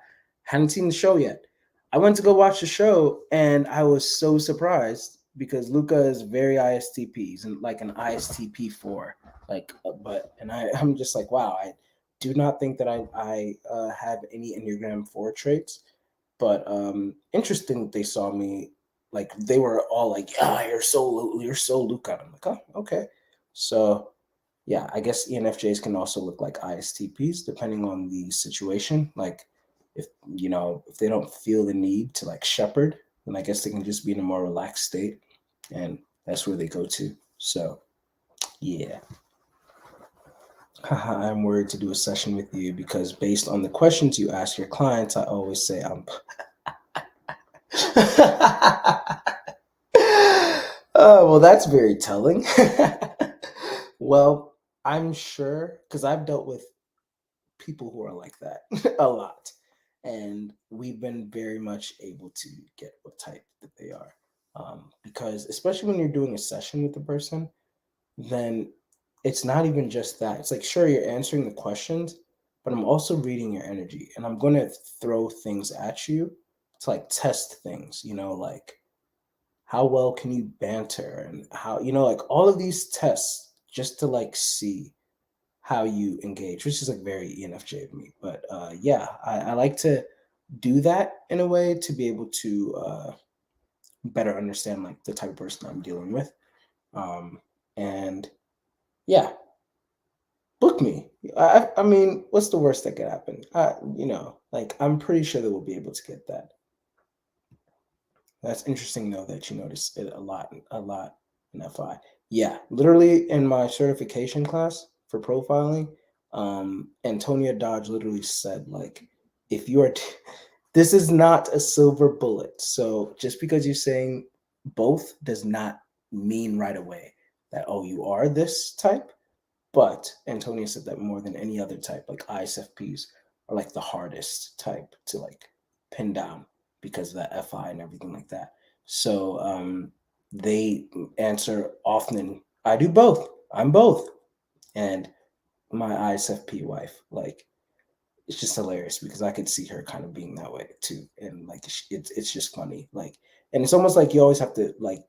S1: hadn't seen the show yet. I went to go watch the show, and I was so surprised because Luca is very ISTP. He's like an ISTP four. Like, I'm just like, wow, I do not think that I have any Enneagram 4 traits, but interesting that they saw me, like they were all like, yeah, you're so Luca. I'm like, oh, okay. So yeah, I guess ENFJs can also look like ISTPs depending on the situation. Like if they don't feel the need to like shepherd, then I guess they can just be in a more relaxed state, and that's where they go to. So yeah. I'm worried to do a session with you because based on the questions you ask your clients, I always say I'm. Oh, well, that's very telling. Well, I'm sure because I've dealt with people who are like that a lot, and we've been very much able to get what type that they are. Because especially when you're doing a session with the person, then it's not even just that. It's like, sure, you're answering the questions, but I'm also reading your energy, and I'm going to throw things at you to like test things, like how well can you banter, and how, like all of these tests just to like see how you engage, which is like very ENFJ of me. But yeah, I like to do that in a way to be able to better understand like the type of person I'm dealing with. And yeah, book me. I mean, what's the worst that could happen? Like I'm pretty sure that we'll be able to get that. That's interesting though that you notice it a lot in FI. Yeah, literally in my certification class for profiling, Antonia Dodge literally said like, if you are, this is not a silver bullet. So just because you're saying both does not mean right away that, oh, you are this type. But Antonia said that more than any other type, like ISFPs are like the hardest type to like pin down because of that FI and everything like that. So they answer often, I do both. I'm both. And my ISFP wife, like, it's just hilarious because I could see her kind of being that way too, and like it's just funny, like, and it's almost like you always have to like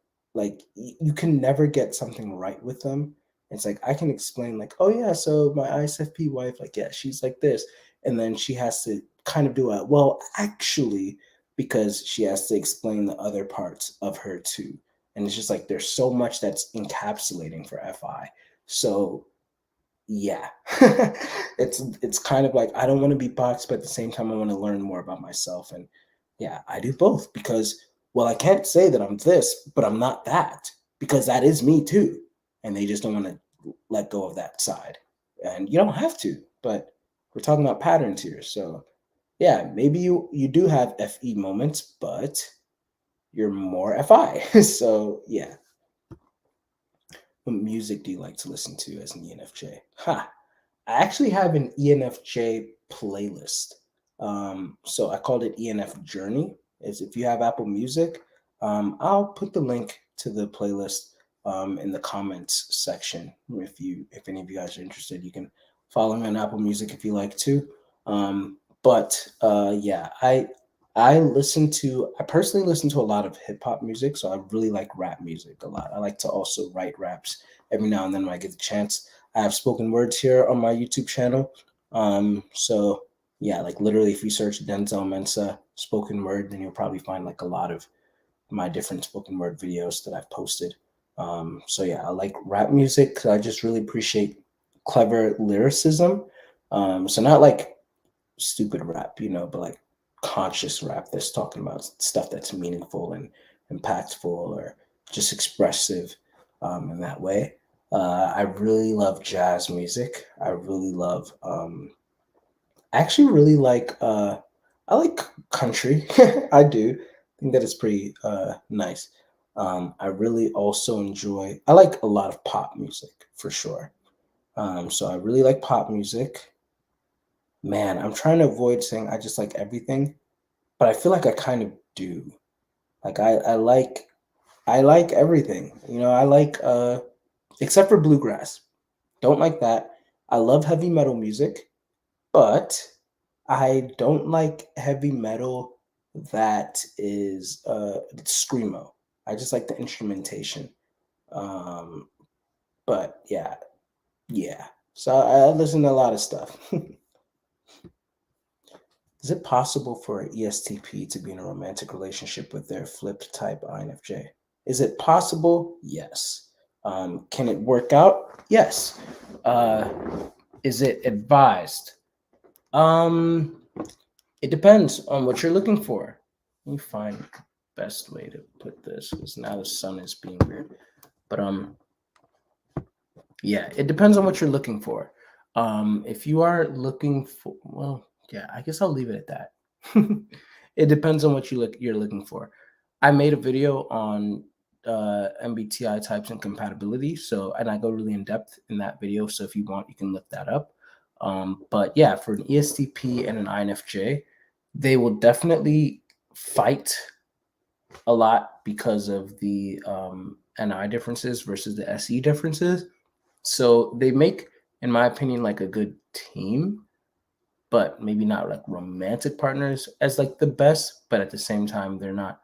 S1: you can never get something right with them. It's like I can explain like, oh yeah, so my ISFP wife, like, yeah, she's like this, and then she has to kind of do a well actually, because she has to explain the other parts of her too, and it's just like there's so much that's encapsulating for FI. So yeah, it's kind of like I don't want to be boxed, but at the same time I want to learn more about myself. And yeah, I do both because, well, I can't say that I'm this but I'm not that, because that is me too, and they just don't want to let go of that side. And you don't have to, but we're talking about patterns here. So yeah, maybe you do have FE moments, but you're more FI. So yeah. What music do you like to listen to as an ENFJ? Ha! I actually have an ENFJ playlist. So I called it ENF Journey. Is if you have Apple Music, I'll put the link to the playlist in the comments section. If any of you guys are interested, you can follow me on Apple Music if you like to. But yeah, I personally listen to a lot of hip hop music, so I really like rap music a lot. I like to also write raps every now and then when I get the chance. I have spoken words here on my YouTube channel. So yeah, like literally if you search Denzel Mensa spoken word, then you'll probably find like a lot of my different spoken word videos that I've posted. So yeah, I like rap music because I just really appreciate clever lyricism. So not like stupid rap, but like conscious rap that's talking about stuff that's meaningful and impactful or just expressive in that way. I really love jazz music. I really love, actually, really like, I like country. I do. I think that is pretty nice. I really also enjoy, I like a lot of pop music for sure. So I really like pop music. Man, I'm trying to avoid saying I just like everything, but I feel like I kind of do. Like I like everything. I like except for bluegrass. Don't like that. I love heavy metal music, but I don't like heavy metal that is screamo. I just like the instrumentation. Um, but yeah, yeah. So I listen to a lot of stuff. Is it possible for an ESTP to be in a romantic relationship with their flipped type INFJ? Is it possible? Yes. Can it work out? Yes. Uh, is it advised? Um, it depends on what you're looking for. Let me find the best way to put this because now the sun is being weird. But yeah, it depends on what you're looking for. If you are looking for, well, yeah, I guess I'll leave it at that. It depends on what you're looking for. I made a video on MBTI types and compatibility, and I go really in depth in that video. So if you want, you can look that up. But yeah, for an ESTP and an INFJ, they will definitely fight a lot because of the NI differences versus the SE differences. So they make, in my opinion, like a good team. but maybe not like romantic partners as like the best, but at the same time, they're not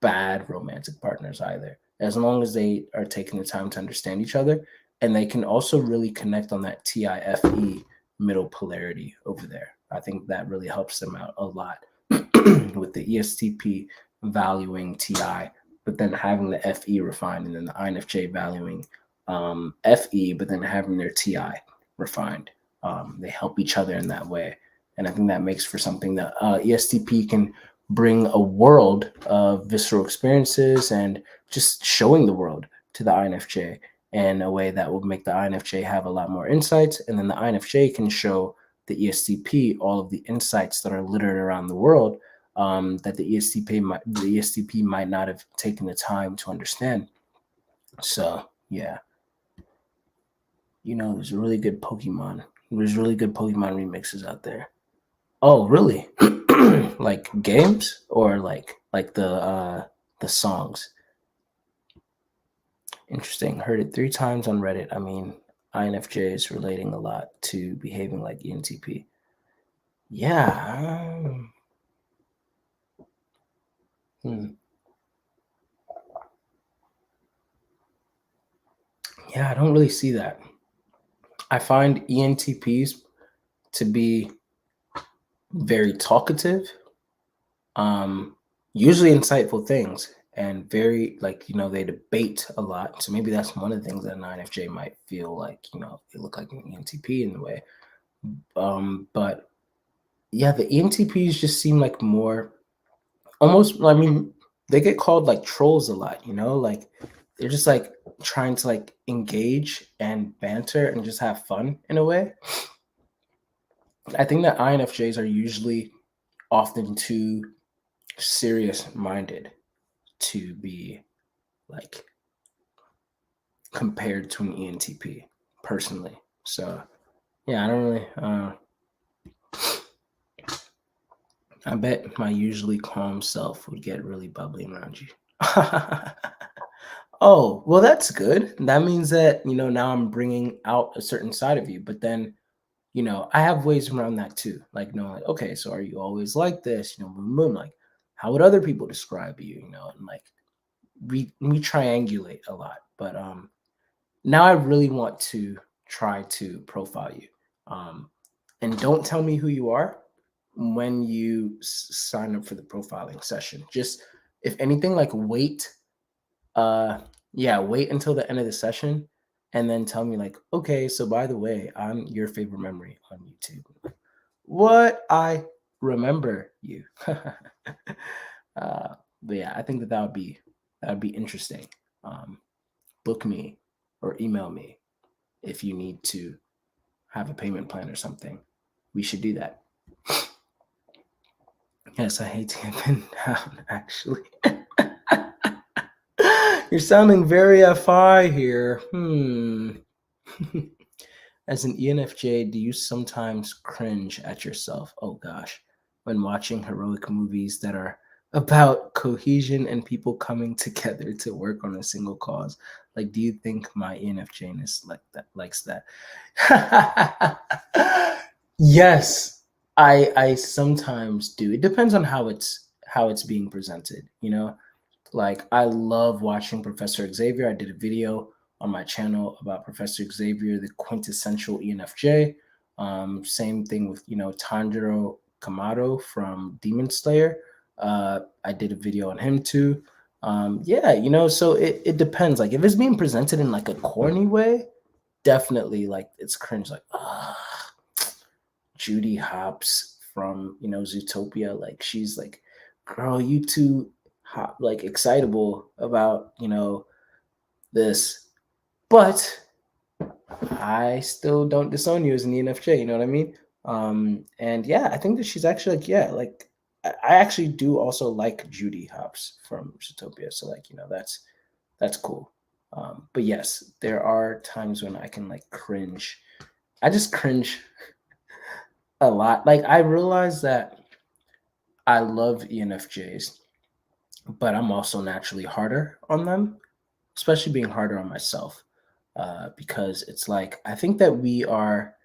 S1: bad romantic partners either, as long as they are taking the time to understand each other, and they can also really connect on that TIFE middle polarity over there. I think that really helps them out a lot with the ESTP valuing TI, but then having the FE refined, and then the INFJ valuing FE, but then having their TI refined. They help each other in that way. And I think that makes for something that ESTP can bring a world of visceral experiences and just showing the world to the INFJ in a way that will make the INFJ have a lot more insights. And then the INFJ can show the ESTP all of the insights that are littered around the world that the ESTP might not have taken the time to understand. So yeah, there's really good Pokemon. There's really good Pokemon remixes out there. Oh, really? Like games or like the songs? Interesting. Heard it 3 times on Reddit. I mean, INFJ is relating a lot to behaving like ENTP. Yeah. Yeah, I don't really see that. I find ENTPs to be very talkative, usually insightful things, and very they debate a lot. So maybe that's one of the things that an INFJ might feel like they look like an ENTP in a way. But yeah, the ENTPs just seem like more almost. I mean, they get called like trolls a lot. Like they're just like trying to like engage and banter and just have fun in a way. I think that INFJs are usually often too serious minded to be like compared to an ENTP personally. So yeah, I don't really I bet my usually calm self would get really bubbly around you. Oh, well, that's good. That means that, now I'm bringing out a certain side of you. But then, I have ways around that too. Like, like, okay, so are you always like this? Like, how would other people describe you? And like, we triangulate a lot. But now I really want to try to profile you. And don't tell me who you are when you sign up for the profiling session. Just if anything, like wait until the end of the session and then tell me like, okay, so by the way, I'm your favorite memory on YouTube. What? I remember you. But yeah, I think that would be interesting. Book me or email me if you need to have a payment plan or something. We should do that. Yes, I hate to get pinned down, actually. You're sounding very FI here. As an ENFJ, do you sometimes cringe at yourself? Oh gosh, when watching heroic movies that are about cohesion and people coming together to work on a single cause. Like, do you think my ENFJness likes that? Yes, I sometimes do. It depends on how it's being presented. Like, I love watching Professor Xavier. I did a video on my channel about Professor Xavier, the quintessential ENFJ. Same thing with Tanjiro Kamado from Demon Slayer. I did a video on him too. Yeah, so it depends. Like, if it's being presented in like a corny way, definitely like it's cringe. Like, Judy Hopps from Zootopia. Like, she's like, girl, you too like excitable about this, but I still don't disown you as an ENFJ. You know what I mean? And yeah, I think that she's actually like, yeah, like I actually do also like Judy Hopps from Zootopia. So like, that's cool. But yes, there are times when I can like cringe. I just cringe a lot. Like, I realize that I love ENFJs, but I'm also naturally harder on them, especially being harder on myself. Because it's like, I think that we are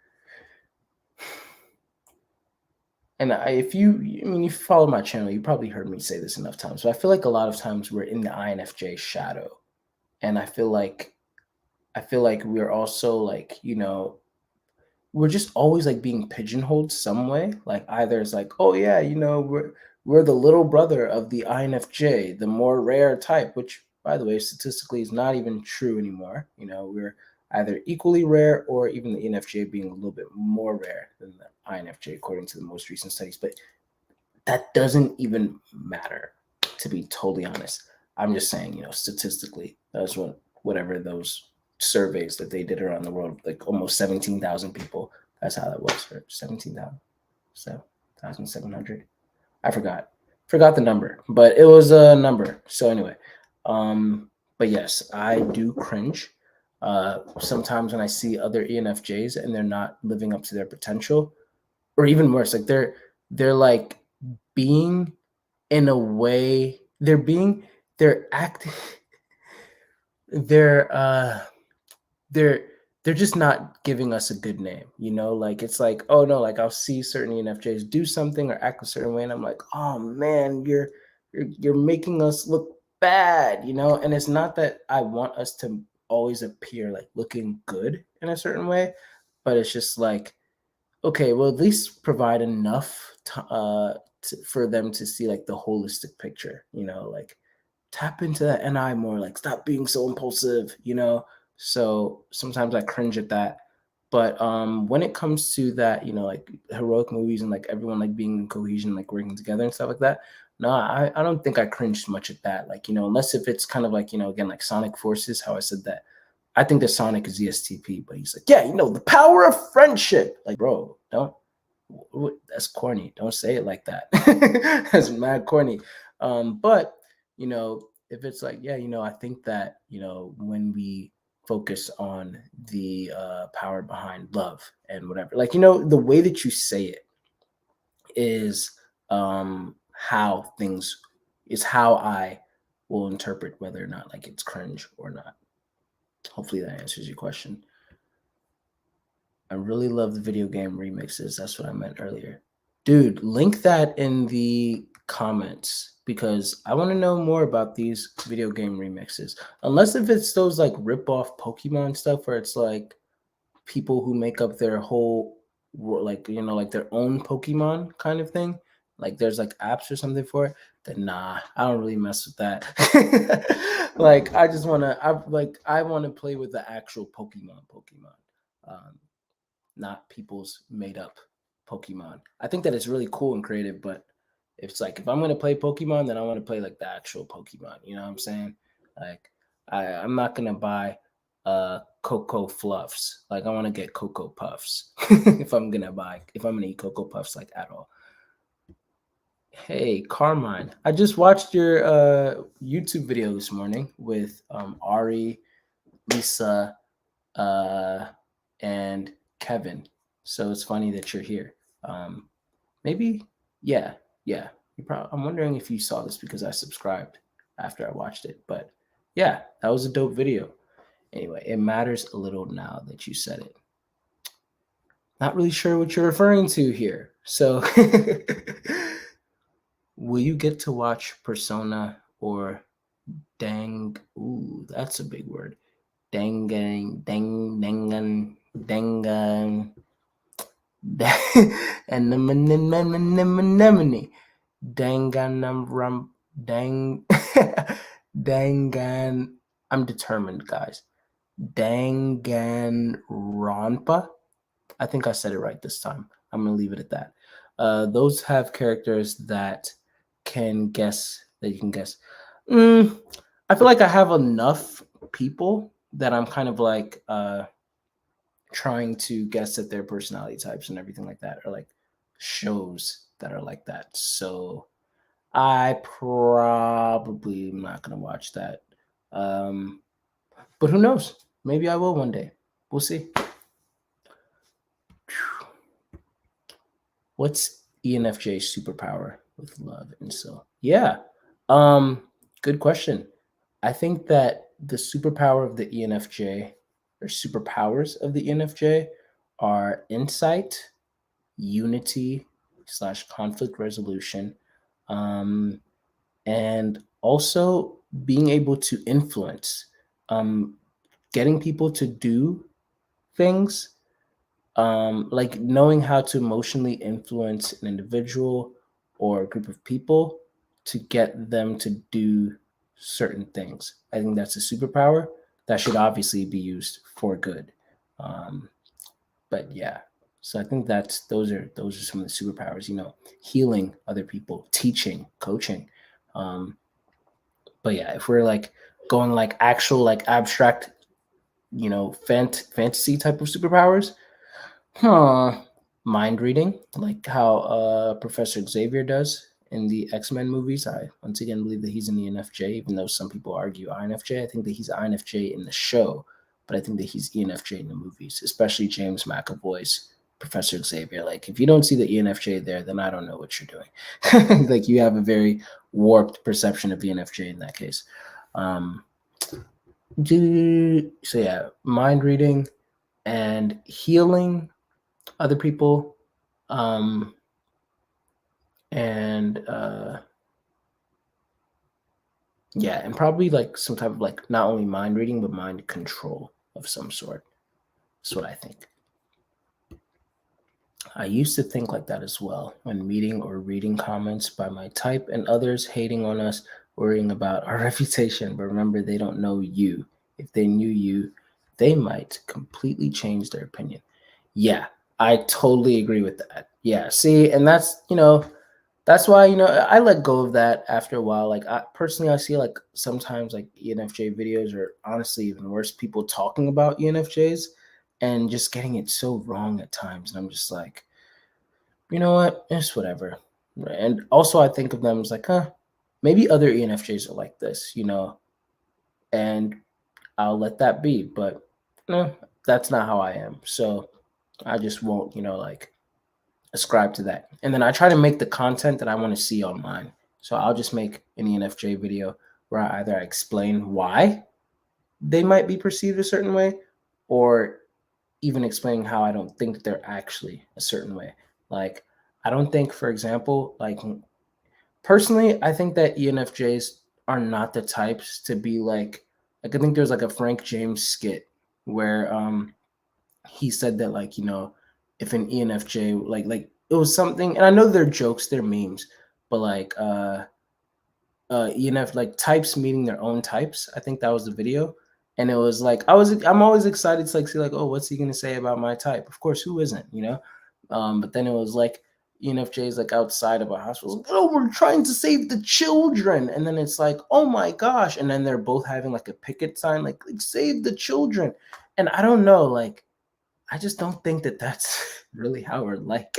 S1: and if you follow my channel, you probably heard me say this enough times. So I feel like a lot of times we're in the INFJ shadow, and I feel like we're also like, we're just always like being pigeonholed some way. Like either it's like, oh yeah, we're the little brother of the INFJ, the more rare type, which by the way, statistically is not even true anymore. We're either equally rare or even the ENFJ being a little bit more rare than the INFJ according to the most recent studies. But that doesn't even matter, to be totally honest. I'm just saying, statistically, that's whatever those surveys that they did around the world, like almost 17,000 people. That's how that was, or 17,000, 7,700. I forgot the number, but it was a number. So anyway, but yes, I do cringe. Sometimes when I see other ENFJs and they're not living up to their potential, or even worse, like they're like being in a way they're acting they're they're just not giving us a good name, like it's like, oh no, like I'll see certain ENFJs do something or act a certain way and I'm like, oh man, you're making us look bad, and it's not that I want us to always appear like looking good in a certain way, but it's just like, okay, well, at least provide enough for them to see like the holistic picture, like tap into that NI more, like stop being so impulsive. So sometimes I cringe at that. But when it comes to that, like heroic movies and like everyone like being in cohesion, like working together and stuff like that, no, I don't think I cringe much at that. Like, unless if it's kind of like, again, like Sonic Forces, how I said that. I think that Sonic is ESTP, but he's like, yeah, the power of friendship. Like, bro, don't. That's corny. Don't say it like that. That's mad corny. But if it's like, yeah, I think that when we focus on the power behind love and whatever, like the way that you say it is how things is how I will interpret whether or not like it's cringe or not. Hopefully that answers your question. I really love the video game remixes. That's what I meant earlier. Dude, link that in the comments because I want to know more about these video game remixes. Unless if it's those like rip-off Pokemon stuff where it's like people who make up their whole like like their own Pokemon kind of thing. Like there's like apps or something for it. Then nah, I don't really mess with that. Like I wanna play with the actual Pokemon. Um, Not people's made up Pokemon. I think that it's really cool and creative, but it's like if I'm gonna play Pokemon, then I want to play like the actual Pokemon. You know what I'm saying? Like I'm not gonna buy Cocoa Fluffs. Like I want to get Cocoa Puffs if I'm gonna eat Cocoa Puffs like at all. Hey Carmine, I just watched your YouTube video this morning with Ari, Lisa, and Kevin. So it's funny that you're here. Maybe, yeah. I'm wondering if you saw this because I subscribed after I watched it. But yeah, that was a dope video. Anyway, it matters a little now that you said it. Not really sure what you're referring to here. So, will you get to watch Persona or Dang? Ooh, that's a big word. Dangan, Dangan, anemone, Danganum, Dang, Dangan. I'm determined, guys. Danganronpa. I think I said it right this time. I'm gonna leave it at that. Those have characters that you can guess. I feel like I have enough people that I'm kind of like trying to guess at their personality types and everything like that, or like shows that are like that. So I probably am not gonna watch that. But who knows? Maybe I will one day. We'll see. What's ENFJ's superpower with love and so? Yeah. Good question. I think that the superpower of the ENFJ or superpowers of the ENFJ are insight, unity, conflict resolution, and also being able to influence, getting people to do things, like knowing how to emotionally influence an individual or a group of people to get them to do certain things. I think that's a superpower that should obviously be used for good. Um, but yeah, so I think those are some of the superpowers. Healing other people, teaching, coaching. Um, but yeah, if we're like going like actual like abstract, fantasy type of superpowers, huh? Mind reading, like how Professor Xavier does in the X-Men movies. I once again believe that he's an ENFJ, even though some people argue INFJ. I think that he's INFJ in the show, but I think that he's ENFJ in the movies, especially James McAvoy's Professor Xavier. Like, if you don't see the ENFJ there, then I don't know what you're doing. Like, you have a very warped perception of ENFJ in that case. So yeah, mind reading and healing other people, um and yeah, and probably like some type of like not only mind reading but mind control of some sort. That's what I think. I used to think like that as well when meeting or reading comments by my type and others hating on us, worrying about our reputation. But remember, they don't know you. If they knew you, they might completely change their opinion. Yeah, I totally agree with that. Yeah, see, and that's why I let go of that after a while. Like, I see like sometimes like ENFJ videos, or honestly even worse, people talking about ENFJs and just getting it so wrong at times, and I'm just like, you know what, it's whatever. And also I think of them as like, maybe other ENFJs are like this, and I'll let that be. But no, that's not how I am. So I just won't, like ascribe to that. And then I try to make the content that I want to see online. So I'll just make an ENFJ video where I either explain why they might be perceived a certain way, or even explaining how I don't think they're actually a certain way. Like, I don't think, for example, like personally, I think that ENFJs are not the types to be like I think there's like a Frank James skit where he said that, like, if an ENFJ, like it was something, and I know they're jokes, they're memes, but like ENF like types meeting their own types. I think that was the video. And it was like I'm always excited to like see like, oh, what's he gonna say about my type? Of course, who isn't? But then it was like ENFJ is like outside of a hospital. Like, oh, we're trying to save the children. And then it's like, oh my gosh. And then they're both having like a picket sign, like save the children. And I don't know, like, I just don't think that that's really how we're like.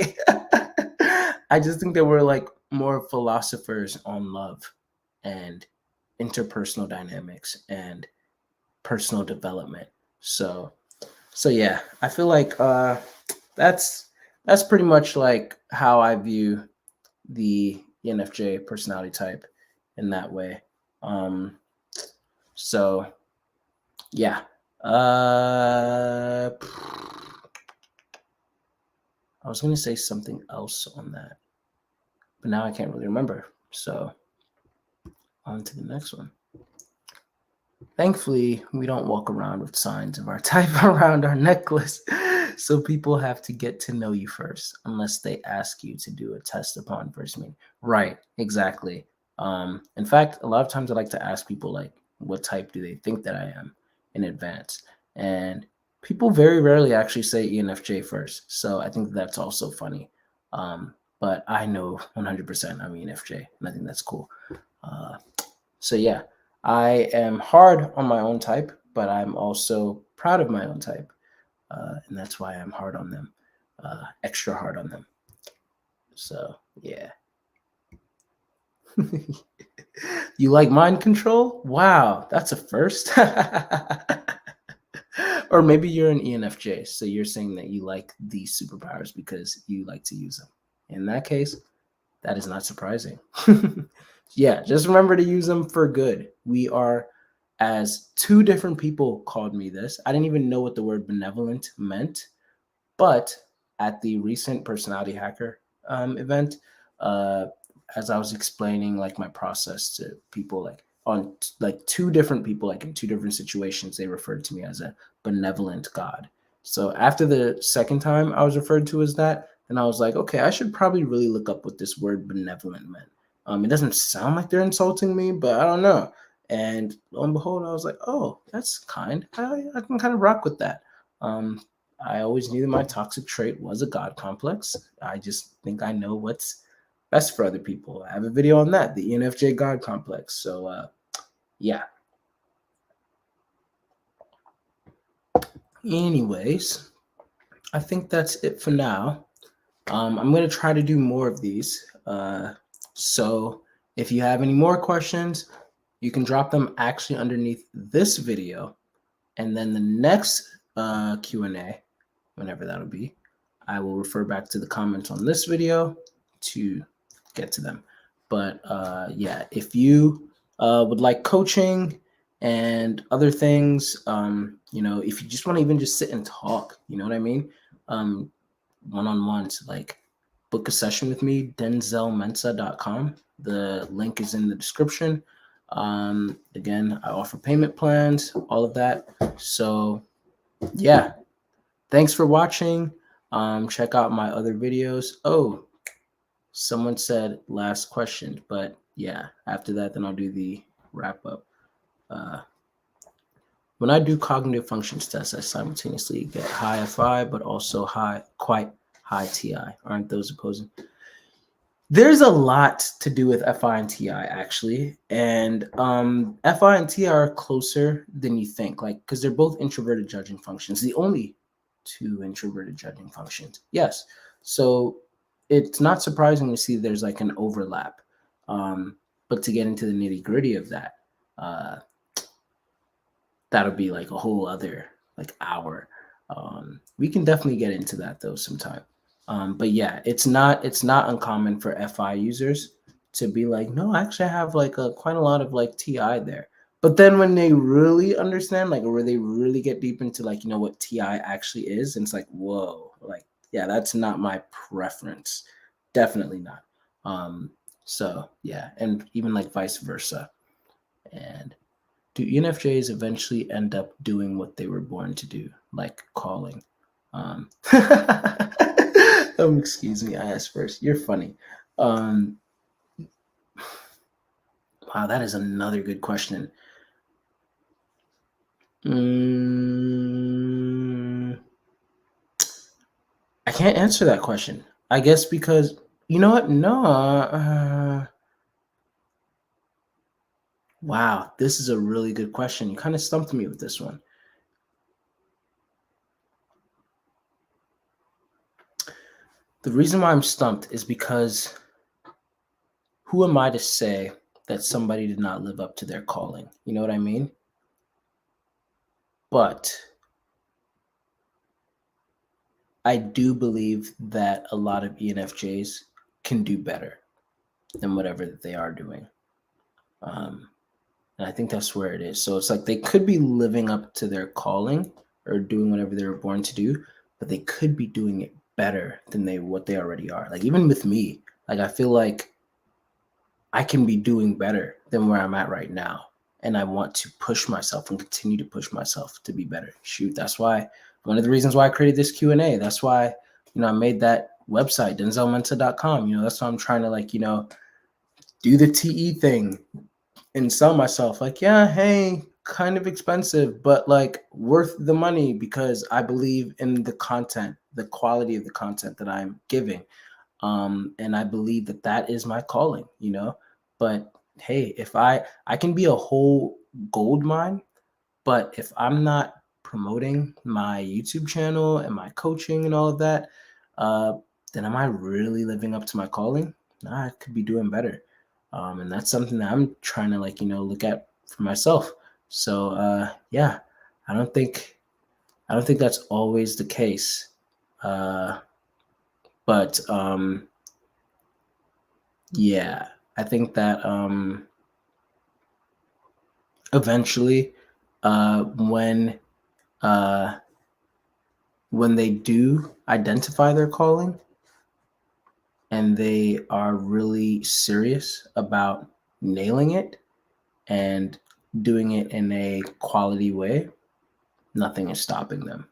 S1: I just think that we're like more philosophers on love and interpersonal dynamics and personal development. So yeah, I feel like that's pretty much like how I view the ENFJ personality type in that way. So yeah. I was going to say something else on that, but now I can't really remember. So on to the next one. Thankfully, we don't walk around with signs of our type around our necklace, so people have to get to know you first, unless they ask you to do a test upon first meeting. Right, exactly. In fact, a lot of times I like to ask people, like, what type do they think that I am in advance? And people very rarely actually say ENFJ first, so I think that's also funny. But I know 100% I'm ENFJ, and I think that's cool. So yeah. I am hard on my own type, but I'm also proud of my own type. And that's why I'm hard on them, extra hard on them. So, yeah. You like mind control? Wow, that's a first. Or maybe you're an ENFJ, so you're saying that you like these superpowers because you like to use them. In that case, that is not surprising. Yeah, just remember to use them for good. We are, as two different people called me this. I didn't even know what the word benevolent meant, but at the recent personality hacker event. As I was explaining like my process to people, like on like two different people, like in two different situations, they referred to me as a benevolent God. So after the second time I was referred to as that, then I was like, okay, I should probably really look up what this word benevolent meant. It doesn't sound like they're insulting me, but I don't know. And lo and behold, I was like, oh, that's kind. I can kind of rock with that. Um, I always knew that my toxic trait was a God complex. I just think I know what's best for other people. I have a video on that, the ENFJ God complex. So, yeah. Anyways, I think that's it for now. I'm going to try to do more of these. So, if you have any more questions, you can drop them actually underneath this video. And then the next Q&A, whenever that'll be, I will refer back to the comments on this video to get to them. But yeah, if you would like coaching and other things, if you just want to even just sit and talk, you know what I mean? One-on-one to like book a session with me, denzelmensa.com. The link is in the description. Again, I offer payment plans, all of that. So yeah, thanks for watching. Check out my other videos. Oh, someone said last question, but yeah, after that, then I'll do the wrap up. When I do cognitive functions tests, I simultaneously get high FI, but also quite high TI. Aren't those opposing? There's a lot to do with FI and TI actually, and FI and TI are closer than you think, like because they're both introverted judging functions. The only two introverted judging functions, yes. So it's not surprising to see there's like an overlap, but to get into the nitty gritty of that, that'll be like a whole other like hour. We can definitely get into that though sometime. But yeah, it's not uncommon for FI users to be like, no, actually I have like quite a lot of like TI there. But then when they really understand, like, or where they really get deep into like, what TI actually is, and it's like, whoa, like, yeah, that's not my preference. Definitely not. So yeah, and even like vice versa. And do ENFJs eventually end up doing what they were born to do, like calling? Excuse me, I asked first. You're funny. Wow, that is another good question. I can't answer that question. I guess because, you know what? No. Wow, this is a really good question. You kind of stumped me with this one. The reason why I'm stumped is because who am I to say that somebody did not live up to their calling? You know what I mean? But I do believe that a lot of ENFJs can do better than whatever that they are doing. And I think that's where it is. So it's like they could be living up to their calling or doing whatever they were born to do, but they could be doing it better than what they already are. Like even with me, like I feel like I can be doing better than where I'm at right now. And I want to push myself and continue to push myself to be better. Shoot, that's why one of the reasons why I created this Q&A. That's why, I made that website, denzelmensa.com. That's why I'm trying to like, do the TE thing and sell myself. Like, yeah, hey, kind of expensive, but like worth the money because I believe in the content, the quality of the content that I'm giving. And I believe that that is my calling, but hey, if I can be a whole gold mine, but if I'm not promoting my YouTube channel and my coaching and all of that, then am I really living up to my calling? Nah, I could be doing better. And that's something that I'm trying to like, look at for myself. So yeah, I don't think that's always the case. But yeah, I think that eventually when they do identify their calling, and they are really serious about nailing it and doing it in a quality way, nothing is stopping them.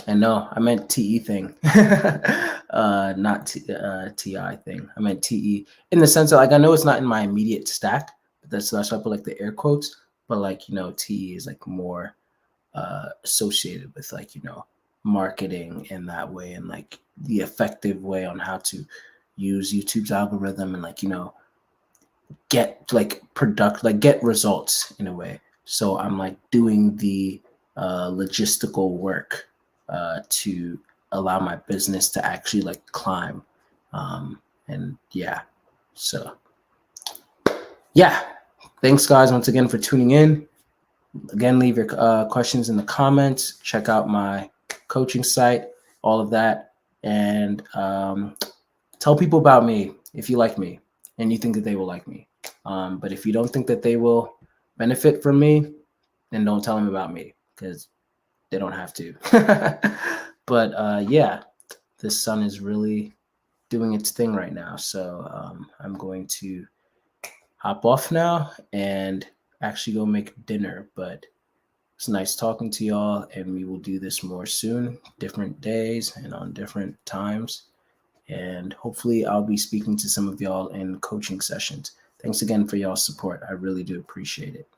S1: And no, I meant TE thing, not TI thing. I meant TE in the sense that, like, I know it's not in my immediate stack, but that's why I put like the air quotes. But like, TE is like more associated with, like, marketing in that way, and like the effective way on how to use YouTube's algorithm, and like, get like get results in a way. So I'm like doing the logistical work to allow my business to actually like climb. And yeah, so yeah, thanks guys once again for tuning in. Again, leave your questions in the comments. Check out my coaching site, all of that, and tell people about me if you like me and you think that they will like me. But if you don't think that they will benefit from me, then don't tell them about me, because they don't have to. But yeah, the sun is really doing its thing right now. So I'm going to hop off now and actually go make dinner. But it's nice talking to y'all, and we will do this more soon, different days and on different times. And hopefully I'll be speaking to some of y'all in coaching sessions. Thanks again for y'all's support. I really do appreciate it.